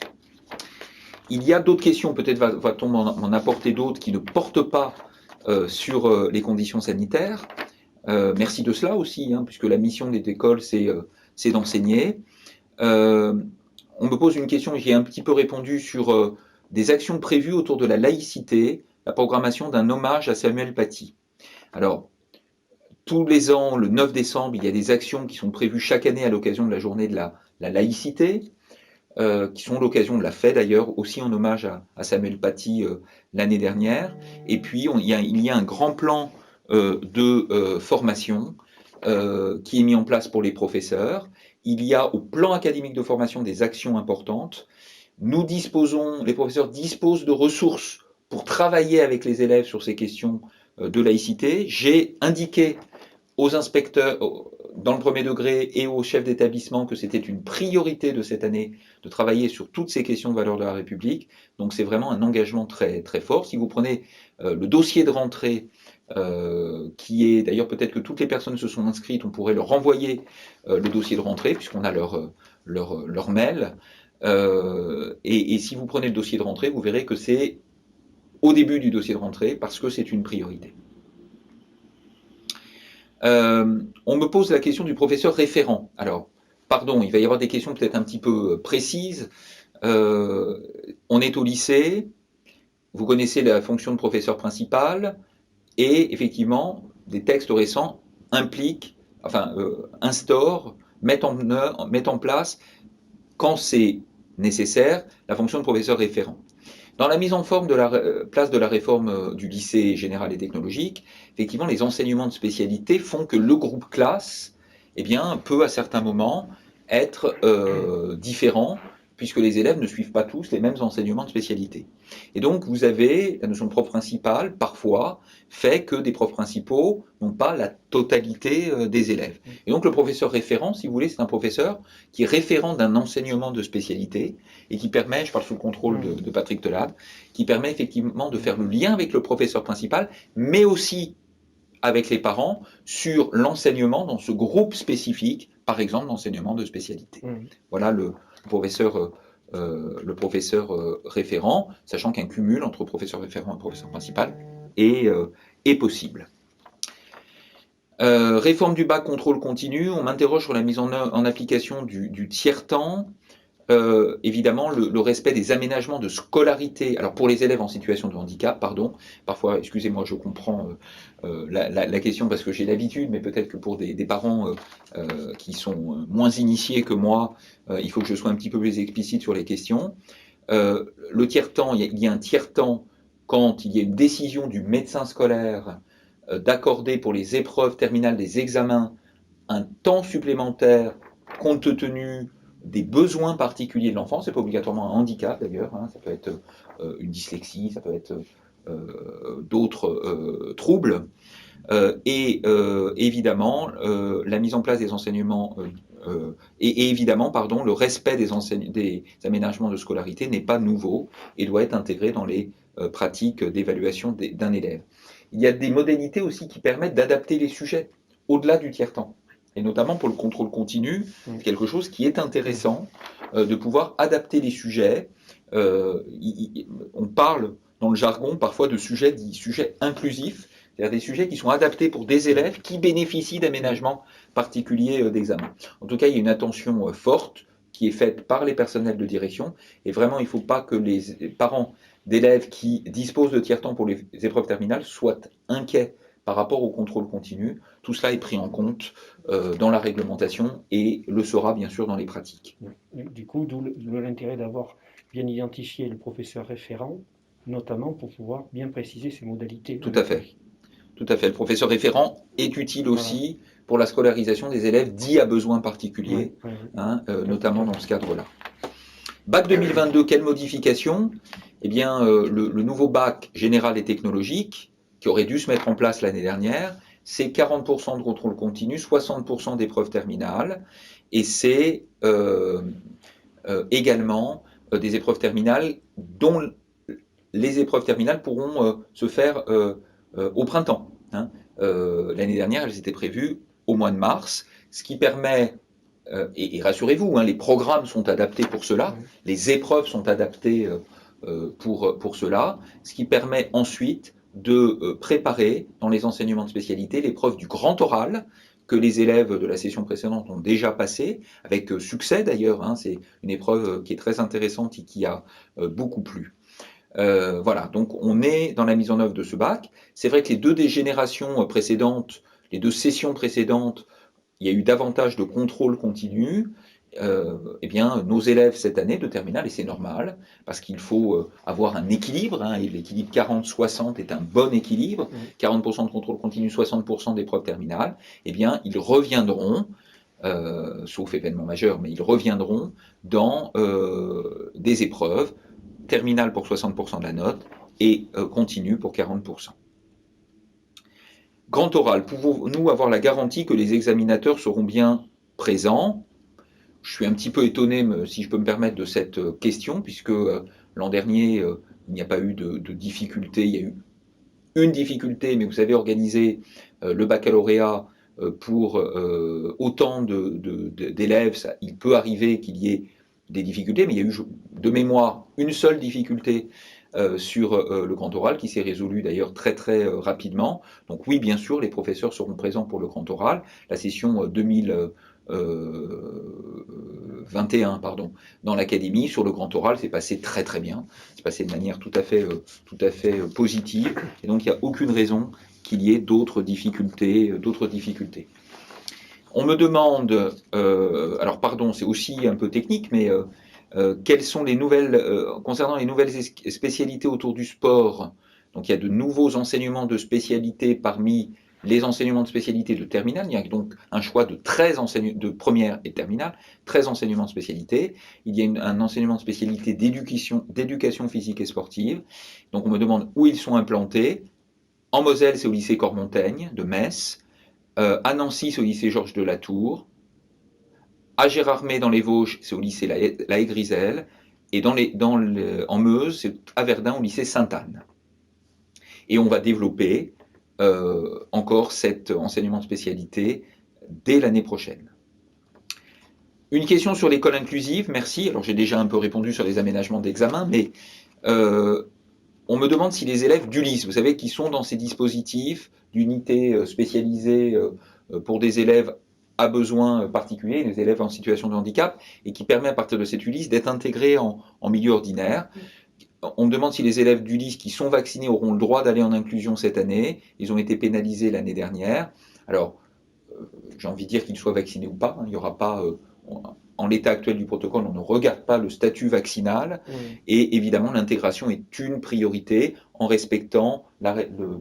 Il y a d'autres questions, peut-être va-t-on m'en apporter d'autres qui ne portent pas sur les conditions sanitaires. Merci de cela aussi, puisque la mission des écoles, c'est d'enseigner. On me pose une question, j'y ai un petit peu répondu sur des actions prévues autour de la laïcité, la programmation d'un hommage à Samuel Paty. Alors, tous les ans, le 9 décembre, il y a des actions qui sont prévues chaque année à l'occasion de la journée de la laïcité, qui sont l'occasion de la fête d'ailleurs, aussi en hommage à Samuel Paty l'année dernière. Et puis, il y a un grand plan de formation qui est mis en place pour les professeurs. Il y a au plan académique de formation des actions importantes. Les professeurs disposent de ressources pour travailler avec les élèves sur ces questions de laïcité. J'ai indiqué aux inspecteurs dans le premier degré et aux chefs d'établissement que c'était une priorité de cette année de travailler sur toutes ces questions de valeurs de la République. Donc c'est vraiment un engagement très, très fort. Si vous prenez le dossier de rentrée, qui est, d'ailleurs peut-être que toutes les personnes se sont inscrites, on pourrait leur renvoyer le dossier de rentrée, puisqu'on a leur mail. Et si vous prenez le dossier de rentrée, vous verrez que c'est au début du dossier de rentrée, parce que c'est une priorité. On me pose la question du professeur référent. Alors, pardon, il va y avoir des questions peut-être un petit peu précises. On est au lycée, vous connaissez la fonction de professeur principal, et effectivement, des textes récents instaurent, mettent en place, quand c'est nécessaire, la fonction de professeur référent. Dans la mise en forme de la place de la réforme du lycée général et technologique, effectivement, les enseignements de spécialité font que le groupe classe, eh bien, peut à certains moments être différent, puisque les élèves ne suivent pas tous les mêmes enseignements de spécialité. Et donc, vous avez la notion de prof principal, parfois, fait que des profs principaux n'ont pas la totalité des élèves. Et donc, le professeur référent, si vous voulez, c'est un professeur qui est référent d'un enseignement de spécialité et qui permet, je parle sous le contrôle de Patrick Telab, qui permet effectivement de faire le lien avec le professeur principal, mais aussi avec les parents sur l'enseignement dans ce groupe spécifique, par exemple l'enseignement de spécialité. Voilà le professeur référent, sachant qu'un cumul entre professeur référent et professeur principal est possible. Réforme du bac, contrôle continu, on m'interroge sur la mise en application du tiers-temps. Évidemment, le respect des aménagements de scolarité, alors pour les élèves en situation de handicap, pardon, parfois, excusez-moi, je comprends la question parce que j'ai l'habitude, mais peut-être que pour des parents qui sont moins initiés que moi, il faut que je sois un petit peu plus explicite sur les questions. Le tiers-temps, il y a un tiers-temps quand il y a une décision du médecin scolaire d'accorder pour les épreuves terminales des examens un temps supplémentaire compte tenu des besoins particuliers de l'enfant. C'est pas obligatoirement un handicap d'ailleurs, hein, ça peut être une dyslexie, ça peut être d'autres troubles. Évidemment, la mise en place des enseignements et évidemment, pardon, le respect des aménagements de scolarité n'est pas nouveau et doit être intégré dans les pratiques d'évaluation d'un élève. Il y a des modalités aussi qui permettent d'adapter les sujets au-delà du tiers-temps. Et notamment pour le contrôle continu, c'est quelque chose qui est intéressant de pouvoir adapter les sujets. On parle dans le jargon parfois de sujets inclusifs, c'est-à-dire des sujets qui sont adaptés pour des élèves qui bénéficient d'aménagements particuliers d'examen. En tout cas, il y a une attention forte qui est faite par les personnels de direction. Et vraiment, il ne faut pas que les parents d'élèves qui disposent de tiers-temps pour les épreuves terminales soient inquiets par rapport au contrôle continu. Tout cela est pris en compte dans la réglementation et le sera bien sûr dans les pratiques. Du coup, d'où l'intérêt d'avoir bien identifié le professeur référent, notamment pour pouvoir bien préciser ses modalités. Tout à fait. Tout à fait. Le professeur référent est utile aussi pour la scolarisation des élèves dits à besoins particuliers, notamment dans ce cadre-là. Bac 2022, quelle modification? Eh bien, le nouveau bac général et technologique, qui aurait dû se mettre en place l'année dernière, c'est 40% de contrôle continu, 60% d'épreuves terminales, et c'est également des épreuves terminales dont les épreuves terminales pourront se faire au printemps. L'année dernière, elles étaient prévues au mois de mars, ce qui permet, et rassurez-vous, les programmes sont adaptés pour cela, les épreuves sont adaptées pour cela, ce qui permet ensuite de préparer dans les enseignements de spécialité l'épreuve du grand oral que les élèves de la session précédente ont déjà passé, avec succès d'ailleurs, c'est une épreuve qui est très intéressante et qui a beaucoup plu. Voilà, donc on est dans la mise en œuvre de ce bac. C'est vrai que les deux des générations précédentes, les deux sessions précédentes, il y a eu davantage de contrôle continu. Eh bien, nos élèves cette année de terminale, et c'est normal, parce qu'il faut avoir un équilibre, et l'équilibre 40-60 est un bon équilibre, 40% de contrôle continu, 60% d'épreuves terminales, eh bien, ils reviendront, sauf événement majeur, mais ils reviendront dans des épreuves terminale pour 60% de la note et continue pour 40%. Grand oral, pouvons-nous avoir la garantie que les examinateurs seront bien présents? Je suis un petit peu étonné, si je peux me permettre, de cette question, puisque l'an dernier, il n'y a pas eu de difficulté. Il y a eu une difficulté, mais vous savez, organiser le baccalauréat pour autant d'élèves, il peut arriver qu'il y ait des difficultés, mais il y a eu de mémoire une seule difficulté sur le grand oral qui s'est résolue d'ailleurs très très rapidement. Donc oui, bien sûr, les professeurs seront présents pour le grand oral. La session 2021 dans l'académie sur le grand oral s'est passé très très bien. C'est passé de manière tout à fait positive. Et donc il n'y a aucune raison qu'il y ait d'autres difficultés. On me demande, alors pardon, c'est aussi un peu technique, mais quelles sont les nouvelles, concernant les nouvelles spécialités autour du sport. Donc il y a de nouveaux enseignements de spécialité parmi les enseignements de spécialité de terminale. Il y a donc un choix de 13 enseignements de première et terminale, 13 enseignements de spécialité. Il y a un enseignement de spécialité d'éducation physique et sportive. Donc on me demande où ils sont implantés. En Moselle, c'est au lycée Cormontaigne de Metz. À Nancy, c'est au lycée Georges de Latour. À Gérardmer, dans les Vosges, c'est au lycée La Haye-Griselle. Et en Meuse, c'est à Verdun, au lycée Sainte-Anne. Et on va développer encore cet enseignement de spécialité dès l'année prochaine. Une question sur l'école inclusive, merci. Alors j'ai déjà un peu répondu sur les aménagements d'examen, mais on me demande si les élèves d'ULIS, vous savez, qui sont dans ces dispositifs d'unités spécialisées pour des élèves à besoins particuliers, les élèves en situation de handicap, et qui permet à partir de cette ULIS d'être intégrés en milieu ordinaire. On me demande si les élèves d'ULIS qui sont vaccinés auront le droit d'aller en inclusion cette année. Ils ont été pénalisés l'année dernière. Alors, j'ai envie de dire qu'ils soient vaccinés ou pas. Il n'y aura pas, en l'état actuel du protocole, on ne regarde pas le statut vaccinal. Et évidemment, l'intégration est une priorité en respectant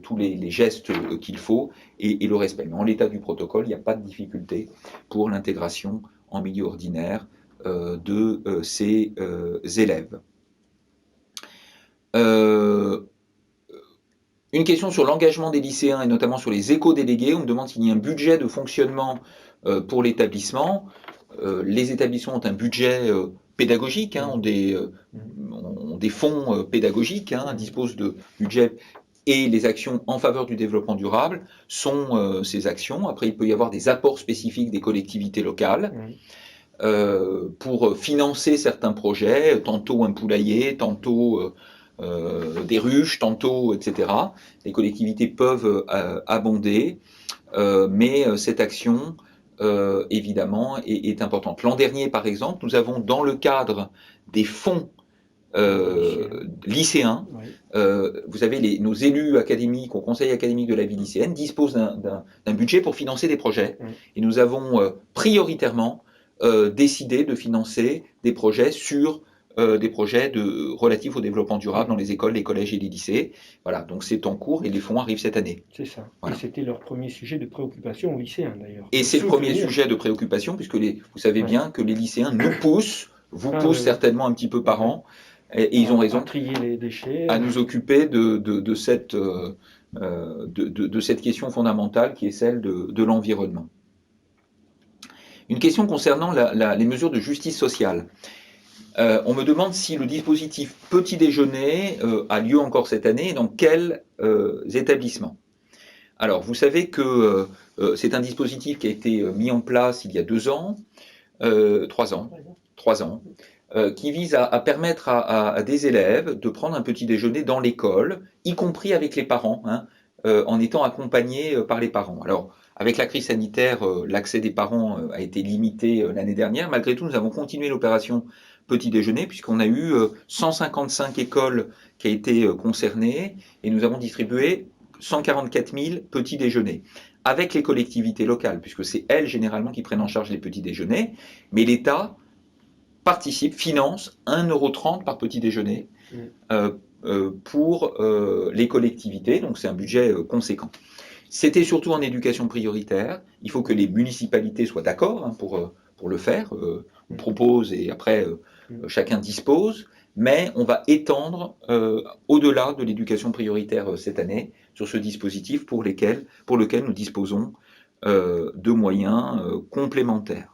tous les gestes qu'il faut et le respect. Mais en l'état du protocole, il n'y a pas de difficulté pour l'intégration en milieu ordinaire de ces élèves. Une question sur l'engagement des lycéens et notamment sur les éco-délégués. On me demande s'il y a un budget de fonctionnement pour l'établissement. Les établissements ont un budget pédagogique, ont des fonds pédagogiques, disposent de budget, et les actions en faveur du développement durable sont ces actions. Après, il peut y avoir des apports spécifiques des collectivités locales pour financer certains projets, tantôt un poulailler, tantôt des ruches, tantôt, etc. Les collectivités peuvent abonder, mais cette action, évidemment, est importante. L'an dernier, par exemple, nous avons, dans le cadre des fonds lycéens, vous savez, nos élus académiques au conseil académique de la vie lycéenne disposent d'un budget pour financer des projets. Et nous avons prioritairement décidé de financer des projets sur des projets relatifs au développement durable dans les écoles, les collèges et les lycées. Voilà, donc c'est en cours et les fonds arrivent cette année. C'est ça. Voilà. Et c'était leur premier sujet de préoccupation aux lycéens d'ailleurs. Et c'est le premier sujet de préoccupation, puisque vous savez bien que les lycéens nous poussent, poussent certainement un petit peu par an, et ils ont raison à trier les déchets, à nous occuper de cette question fondamentale qui est celle de l'environnement. Une question concernant les mesures de justice sociale. On me demande si le dispositif petit déjeuner a lieu encore cette année et dans quels établissements. Alors, vous savez que c'est un dispositif qui a été mis en place il y a 2 ans, 3 ans, qui vise à permettre à des élèves de prendre un petit déjeuner dans l'école, y compris avec les parents, en étant accompagnés par les parents. Alors, avec la crise sanitaire, l'accès des parents a été limité l'année dernière. Malgré tout, nous avons continué l'opération petit déjeuner, puisqu'on a eu 155 écoles qui ont été concernées, et nous avons distribué 144 000 petits déjeuners, avec les collectivités locales, puisque c'est elles généralement qui prennent en charge les petits déjeuners, mais l'État participe, finance 1,30 € par petit déjeuner pour les collectivités, donc c'est un budget conséquent. C'était surtout en éducation prioritaire. Il faut que les municipalités soient d'accord pour le faire. On propose et après chacun dispose. Mais on va étendre au-delà de l'éducation prioritaire cette année sur ce dispositif pour lequel nous disposons de moyens complémentaires.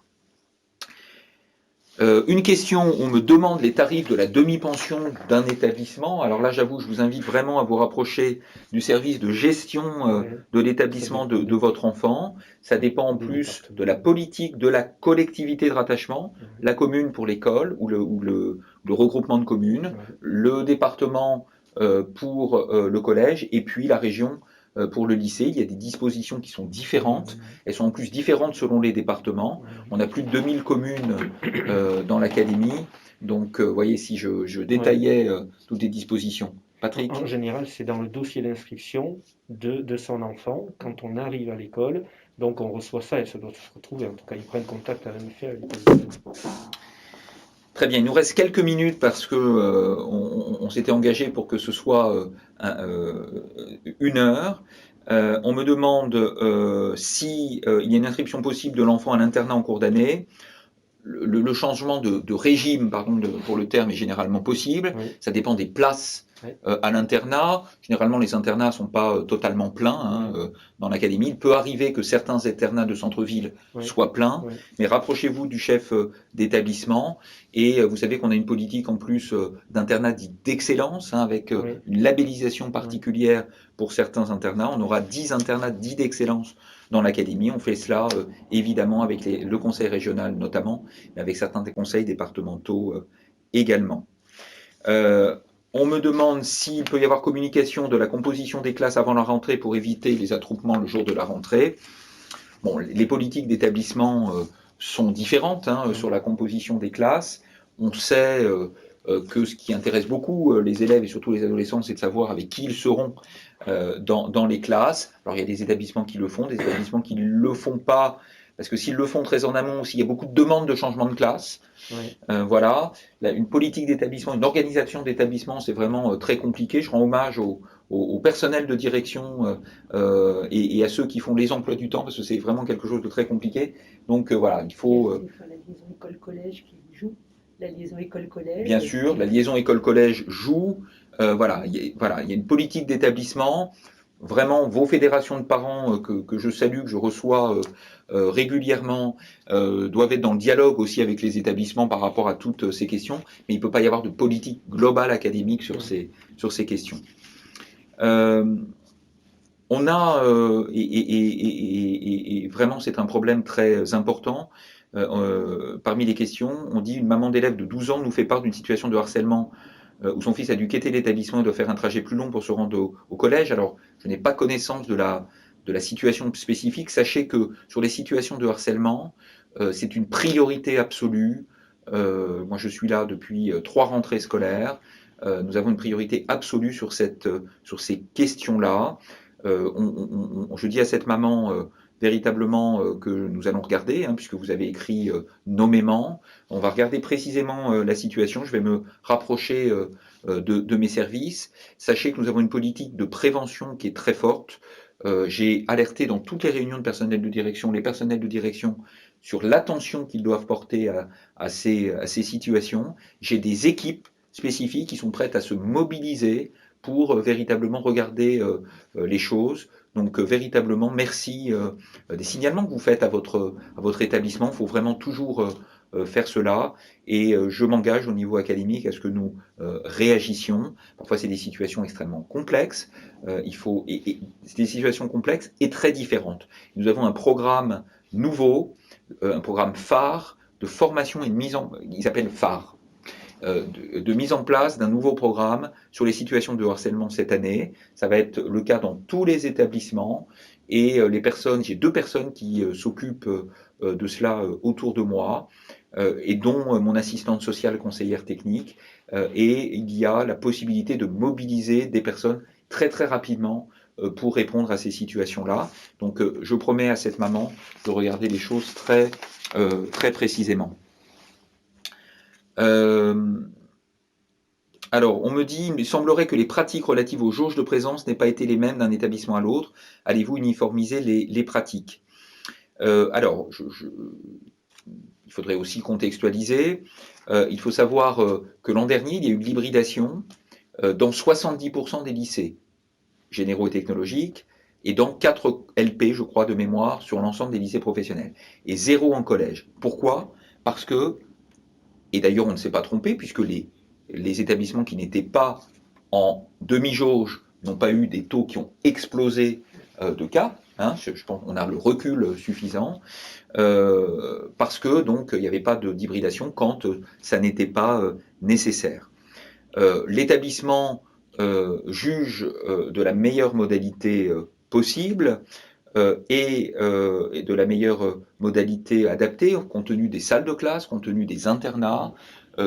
Une question, on me demande les tarifs de la demi-pension d'un établissement. Alors là, j'avoue, je vous invite vraiment à vous rapprocher du service de gestion de l'établissement de votre enfant. Ça dépend en plus de la politique de la collectivité de rattachement, la commune pour l'école ou le regroupement de communes, le département pour le collège et puis la région pour le lycée. Il y a des dispositions qui sont différentes. Elles sont en plus différentes selon les départements. On a plus de 2000 communes dans l'académie. Donc, vous voyez, si je détaillais toutes les dispositions. Patrick ? En général, c'est dans le dossier d'inscription de son enfant, quand on arrive à l'école. Donc, on reçoit ça et ça doit se retrouver. En tout cas, ils prennent contact à la MFA. Très bien, il nous reste quelques minutes parce que on s'était engagé pour que ce soit 1 heure. On me demande si il y a une inscription possible de l'enfant à l'internat en cours d'année. Le changement de régime, pardon pour le terme, est généralement possible. Oui. Ça dépend des places Oui. à l'internat. Généralement, les internats ne sont pas totalement pleins hein, dans l'académie. Il peut arriver que certains internats de centre-ville Oui. soient pleins, Oui. mais rapprochez-vous du chef d'établissement. Et vous savez qu'on a une politique en plus d'internat dit d'excellence, hein, avec Oui. une labellisation particulière pour certains internats. On aura 10 internats dits d'excellence dans l'académie. On fait cela évidemment avec le conseil régional notamment, mais avec certains des conseils départementaux également. On me demande s'il peut y avoir communication de la composition des classes avant la rentrée pour éviter les attroupements le jour de la rentrée. Bon, les politiques d'établissement sont différentes hein, sur la composition des classes. On sait que ce qui intéresse beaucoup les élèves et surtout les adolescents, c'est de savoir avec qui ils seront dans les classes. Alors il y a des établissements qui le font, des établissements qui ne le font pas, parce que s'ils le font très en amont, s'il y a beaucoup de demandes de changement de classe, Oui. voilà. Une politique d'établissement, une organisation d'établissement, c'est vraiment très compliqué. Je rends hommage au personnel de direction et à ceux qui font les emplois du temps, parce que c'est vraiment quelque chose de très compliqué. Donc voilà, il faut... Il y a des fois la liaison école-collège qui joue, la liaison école-collège. Bien sûr, la liaison école-collège joue. Voilà, il y a une politique d'établissement. Vraiment, vos fédérations de parents que je salue, que je reçois régulièrement, doivent être dans le dialogue aussi avec les établissements par rapport à toutes ces questions. Mais il ne peut pas y avoir de politique globale académique sur ces questions. On a, et vraiment c'est un problème très important, parmi les questions, on dit une maman d'élève de 12 ans nous fait part d'une situation de harcèlement où son fils a dû quitter l'établissement et doit faire un trajet plus long pour se rendre au collège. Alors, je n'ai pas connaissance de la situation spécifique. Sachez que sur les situations de harcèlement, c'est une priorité absolue. Moi, je suis là depuis 3 rentrées scolaires. Nous avons une priorité absolue sur ces questions-là. Je dis à cette maman véritablement que nous allons regarder, hein, puisque vous avez écrit nommément. On va regarder précisément la situation. Je vais me rapprocher de mes services. Sachez que nous avons une politique de prévention qui est très forte. J'ai alerté dans toutes les réunions de personnel de direction, les personnels de direction, sur l'attention qu'ils doivent porter à ces situations. J'ai des équipes spécifiques qui sont prêtes à se mobiliser pour véritablement regarder les choses. Donc véritablement, merci des signalements que vous faites à votre établissement. Il faut vraiment toujours faire cela. Et je m'engage au niveau académique à ce que nous réagissions. Parfois, c'est des situations extrêmement complexes. C'est des situations complexes et très différentes. Nous avons un programme nouveau, un programme phare de formation et de il s'appelle phare. De mise en place d'un nouveau programme sur les situations de harcèlement cette année. Ça va être le cas dans tous les établissements et j'ai 2 personnes qui s'occupent de cela autour de moi et dont mon assistante sociale conseillère technique et il y a la possibilité de mobiliser des personnes très très rapidement pour répondre à ces situations-là. Donc je promets à cette maman de regarder les choses très précisément. Alors, on me dit, il semblerait que les pratiques relatives aux jauges de présence n'aient pas été les mêmes d'un établissement à l'autre. Allez-vous uniformiser les pratiques? Alors, il faudrait aussi contextualiser. Il faut savoir que l'an dernier, il y a eu de l'hybridation dans 70% des lycées généraux et technologiques et dans 4 LP, je crois, de mémoire, sur l'ensemble des lycées professionnels. Et 0 en collège. Pourquoi? Parce que, et d'ailleurs on ne s'est pas trompé, puisque les établissements qui n'étaient pas en demi-jauge n'ont pas eu des taux qui ont explosé de cas. Hein, je pense qu'on a le recul suffisant, parce que donc il n'y avait pas d'hybridation quand ça n'était pas nécessaire. L'établissement juge de la meilleure modalité possible et de la meilleure modalité adaptée, compte tenu des salles de classe, compte tenu des internats,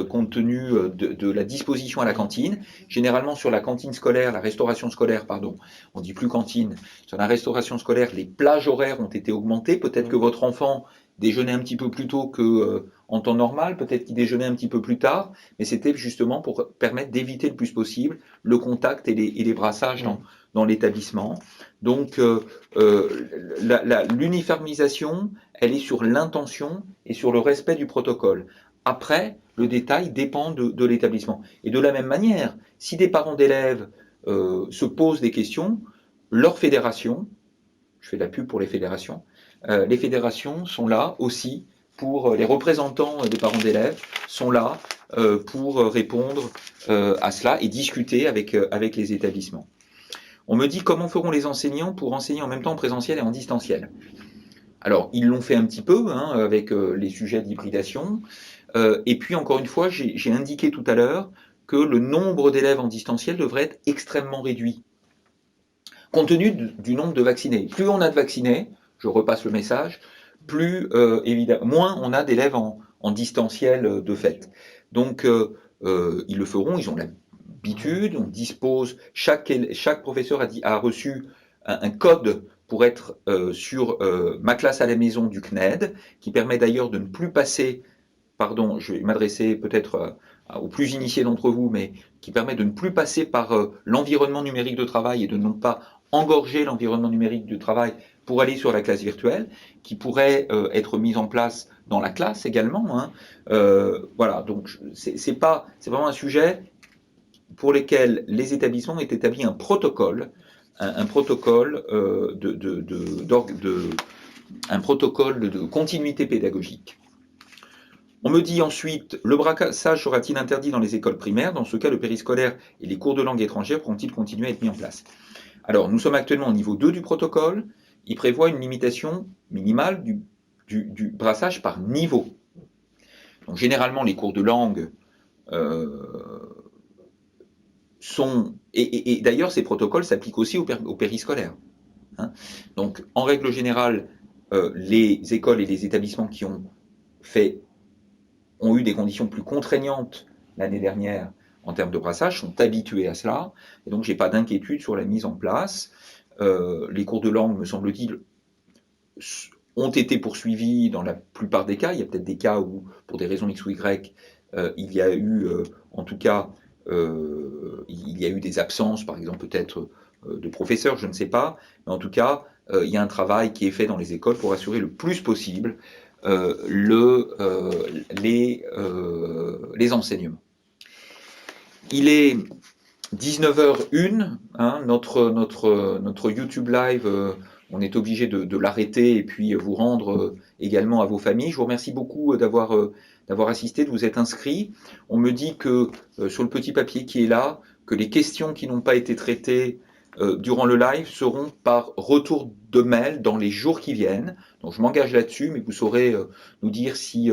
compte tenu de la disposition à la cantine. Généralement, sur la cantine scolaire, la restauration scolaire, pardon, on ne dit plus cantine, sur la restauration scolaire, les plages horaires ont été augmentées. Peut-être que votre enfant déjeunaient un petit peu plus tôt que en temps normal, peut-être qu'ils déjeunaient un petit peu plus tard, mais c'était justement pour permettre d'éviter le plus possible le contact et les brassages dans l'établissement. Donc l'uniformisation, elle est sur l'intention et sur le respect du protocole. Après, le détail dépend de l'établissement. Et de la même manière, si des parents d'élèves se posent des questions, leur fédération, je fais de la pub pour les fédérations sont là aussi pour les représentants des parents d'élèves sont là pour répondre à cela et discuter avec les établissements. On me dit comment feront les enseignants pour enseigner en même temps en présentiel et en distanciel. Alors, ils l'ont fait un petit peu avec les sujets d'hybridation. Et puis, encore une fois, j'ai indiqué tout à l'heure que le nombre d'élèves en distanciel devrait être extrêmement réduit, compte tenu du nombre de vaccinés. Plus on a de vaccinés, je repasse le message, plus évidemment, moins on a d'élèves en distanciel de fait. Donc, ils le feront, ils ont l'habitude, on dispose, chaque professeur a reçu un code pour être sur ma classe à la maison du CNED, qui permet d'ailleurs de ne plus passer, pardon, je vais m'adresser peut-être aux plus initiés d'entre vous, mais qui permet de ne plus passer par l'environnement numérique de travail et de ne pas engorger l'environnement numérique de travail pour aller sur la classe virtuelle, qui pourrait être mise en place dans la classe également. Voilà, donc c'est vraiment un sujet pour lequel les établissements ont établi un protocole, un protocole de continuité pédagogique. On me dit ensuite, le brassage sera-t-il interdit dans les écoles primaires? Dans ce cas, le périscolaire et les cours de langue étrangère pourront-ils continuer à être mis en place? Alors, nous sommes actuellement au niveau 2 du protocole. Il prévoit une limitation minimale du brassage par niveau. Donc, généralement, les cours de langue sont... Et d'ailleurs, ces protocoles s'appliquent aussi au périscolaire. Donc, en règle générale, les écoles et les établissements qui ont eu des conditions plus contraignantes l'année dernière en termes de brassage sont habitués à cela. Et donc, je n'ai pas d'inquiétude sur la mise en place. Les cours de langue, me semble-t-il, ont été poursuivis dans la plupart des cas. Il y a peut-être des cas où, pour des raisons X ou Y, il y a eu, en tout cas, il y a eu des absences, par exemple, peut-être de professeurs, je ne sais pas. Mais en tout cas, il y a un travail qui est fait dans les écoles pour assurer le plus possible les enseignements. Il est 19h01, notre YouTube Live, on est obligé de l'arrêter et puis vous rendre également à vos familles. Je vous remercie beaucoup d'avoir assisté, de vous être inscrits. On me dit que sur le petit papier qui est là, que les questions qui n'ont pas été traitées durant le live seront par retour de mail dans les jours qui viennent. Donc je m'engage là-dessus, mais vous saurez nous dire si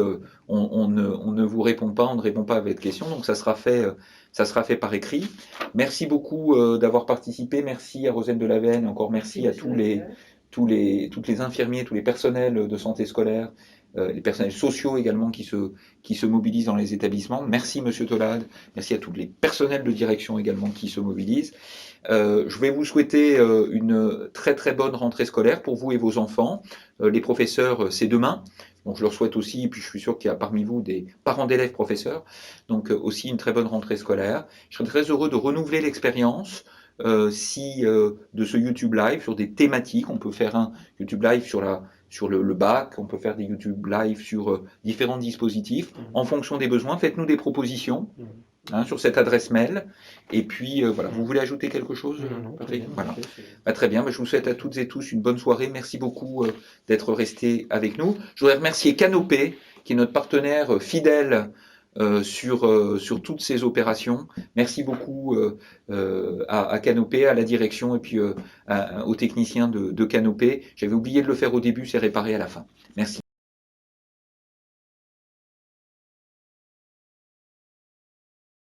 on ne vous répond pas, on ne répond pas à votre question. Donc ça sera fait par écrit. Merci beaucoup d'avoir participé. Merci à Rosane Delavenne. Encore merci à tous les infirmiers, tous les personnels de santé scolaire, les personnels sociaux également qui se mobilisent dans les établissements. Merci Monsieur Tolade. Merci à tous les personnels de direction également qui se mobilisent. Je vais vous souhaiter une très très bonne rentrée scolaire pour vous et vos enfants. Les professeurs, c'est demain. Donc je leur souhaite aussi, et puis je suis sûr qu'il y a parmi vous des parents d'élèves professeurs, donc aussi une très bonne rentrée scolaire. Je serais très heureux de renouveler l'expérience de ce YouTube Live sur des thématiques. On peut faire un YouTube Live sur le bac, on peut faire des YouTube Live sur différents dispositifs. En fonction des besoins, faites-nous des propositions sur cette adresse mail. Et puis voilà, vous voulez ajouter quelque chose? Non, voilà. Très bien, je vous souhaite à toutes et tous une bonne soirée. Merci beaucoup d'être restés avec nous. Je voudrais remercier Canopé, qui est notre partenaire fidèle sur toutes ces opérations. Merci beaucoup à Canopé, à la direction et puis aux techniciens de Canopé. J'avais oublié de le faire au début, c'est réparé à la fin. Merci.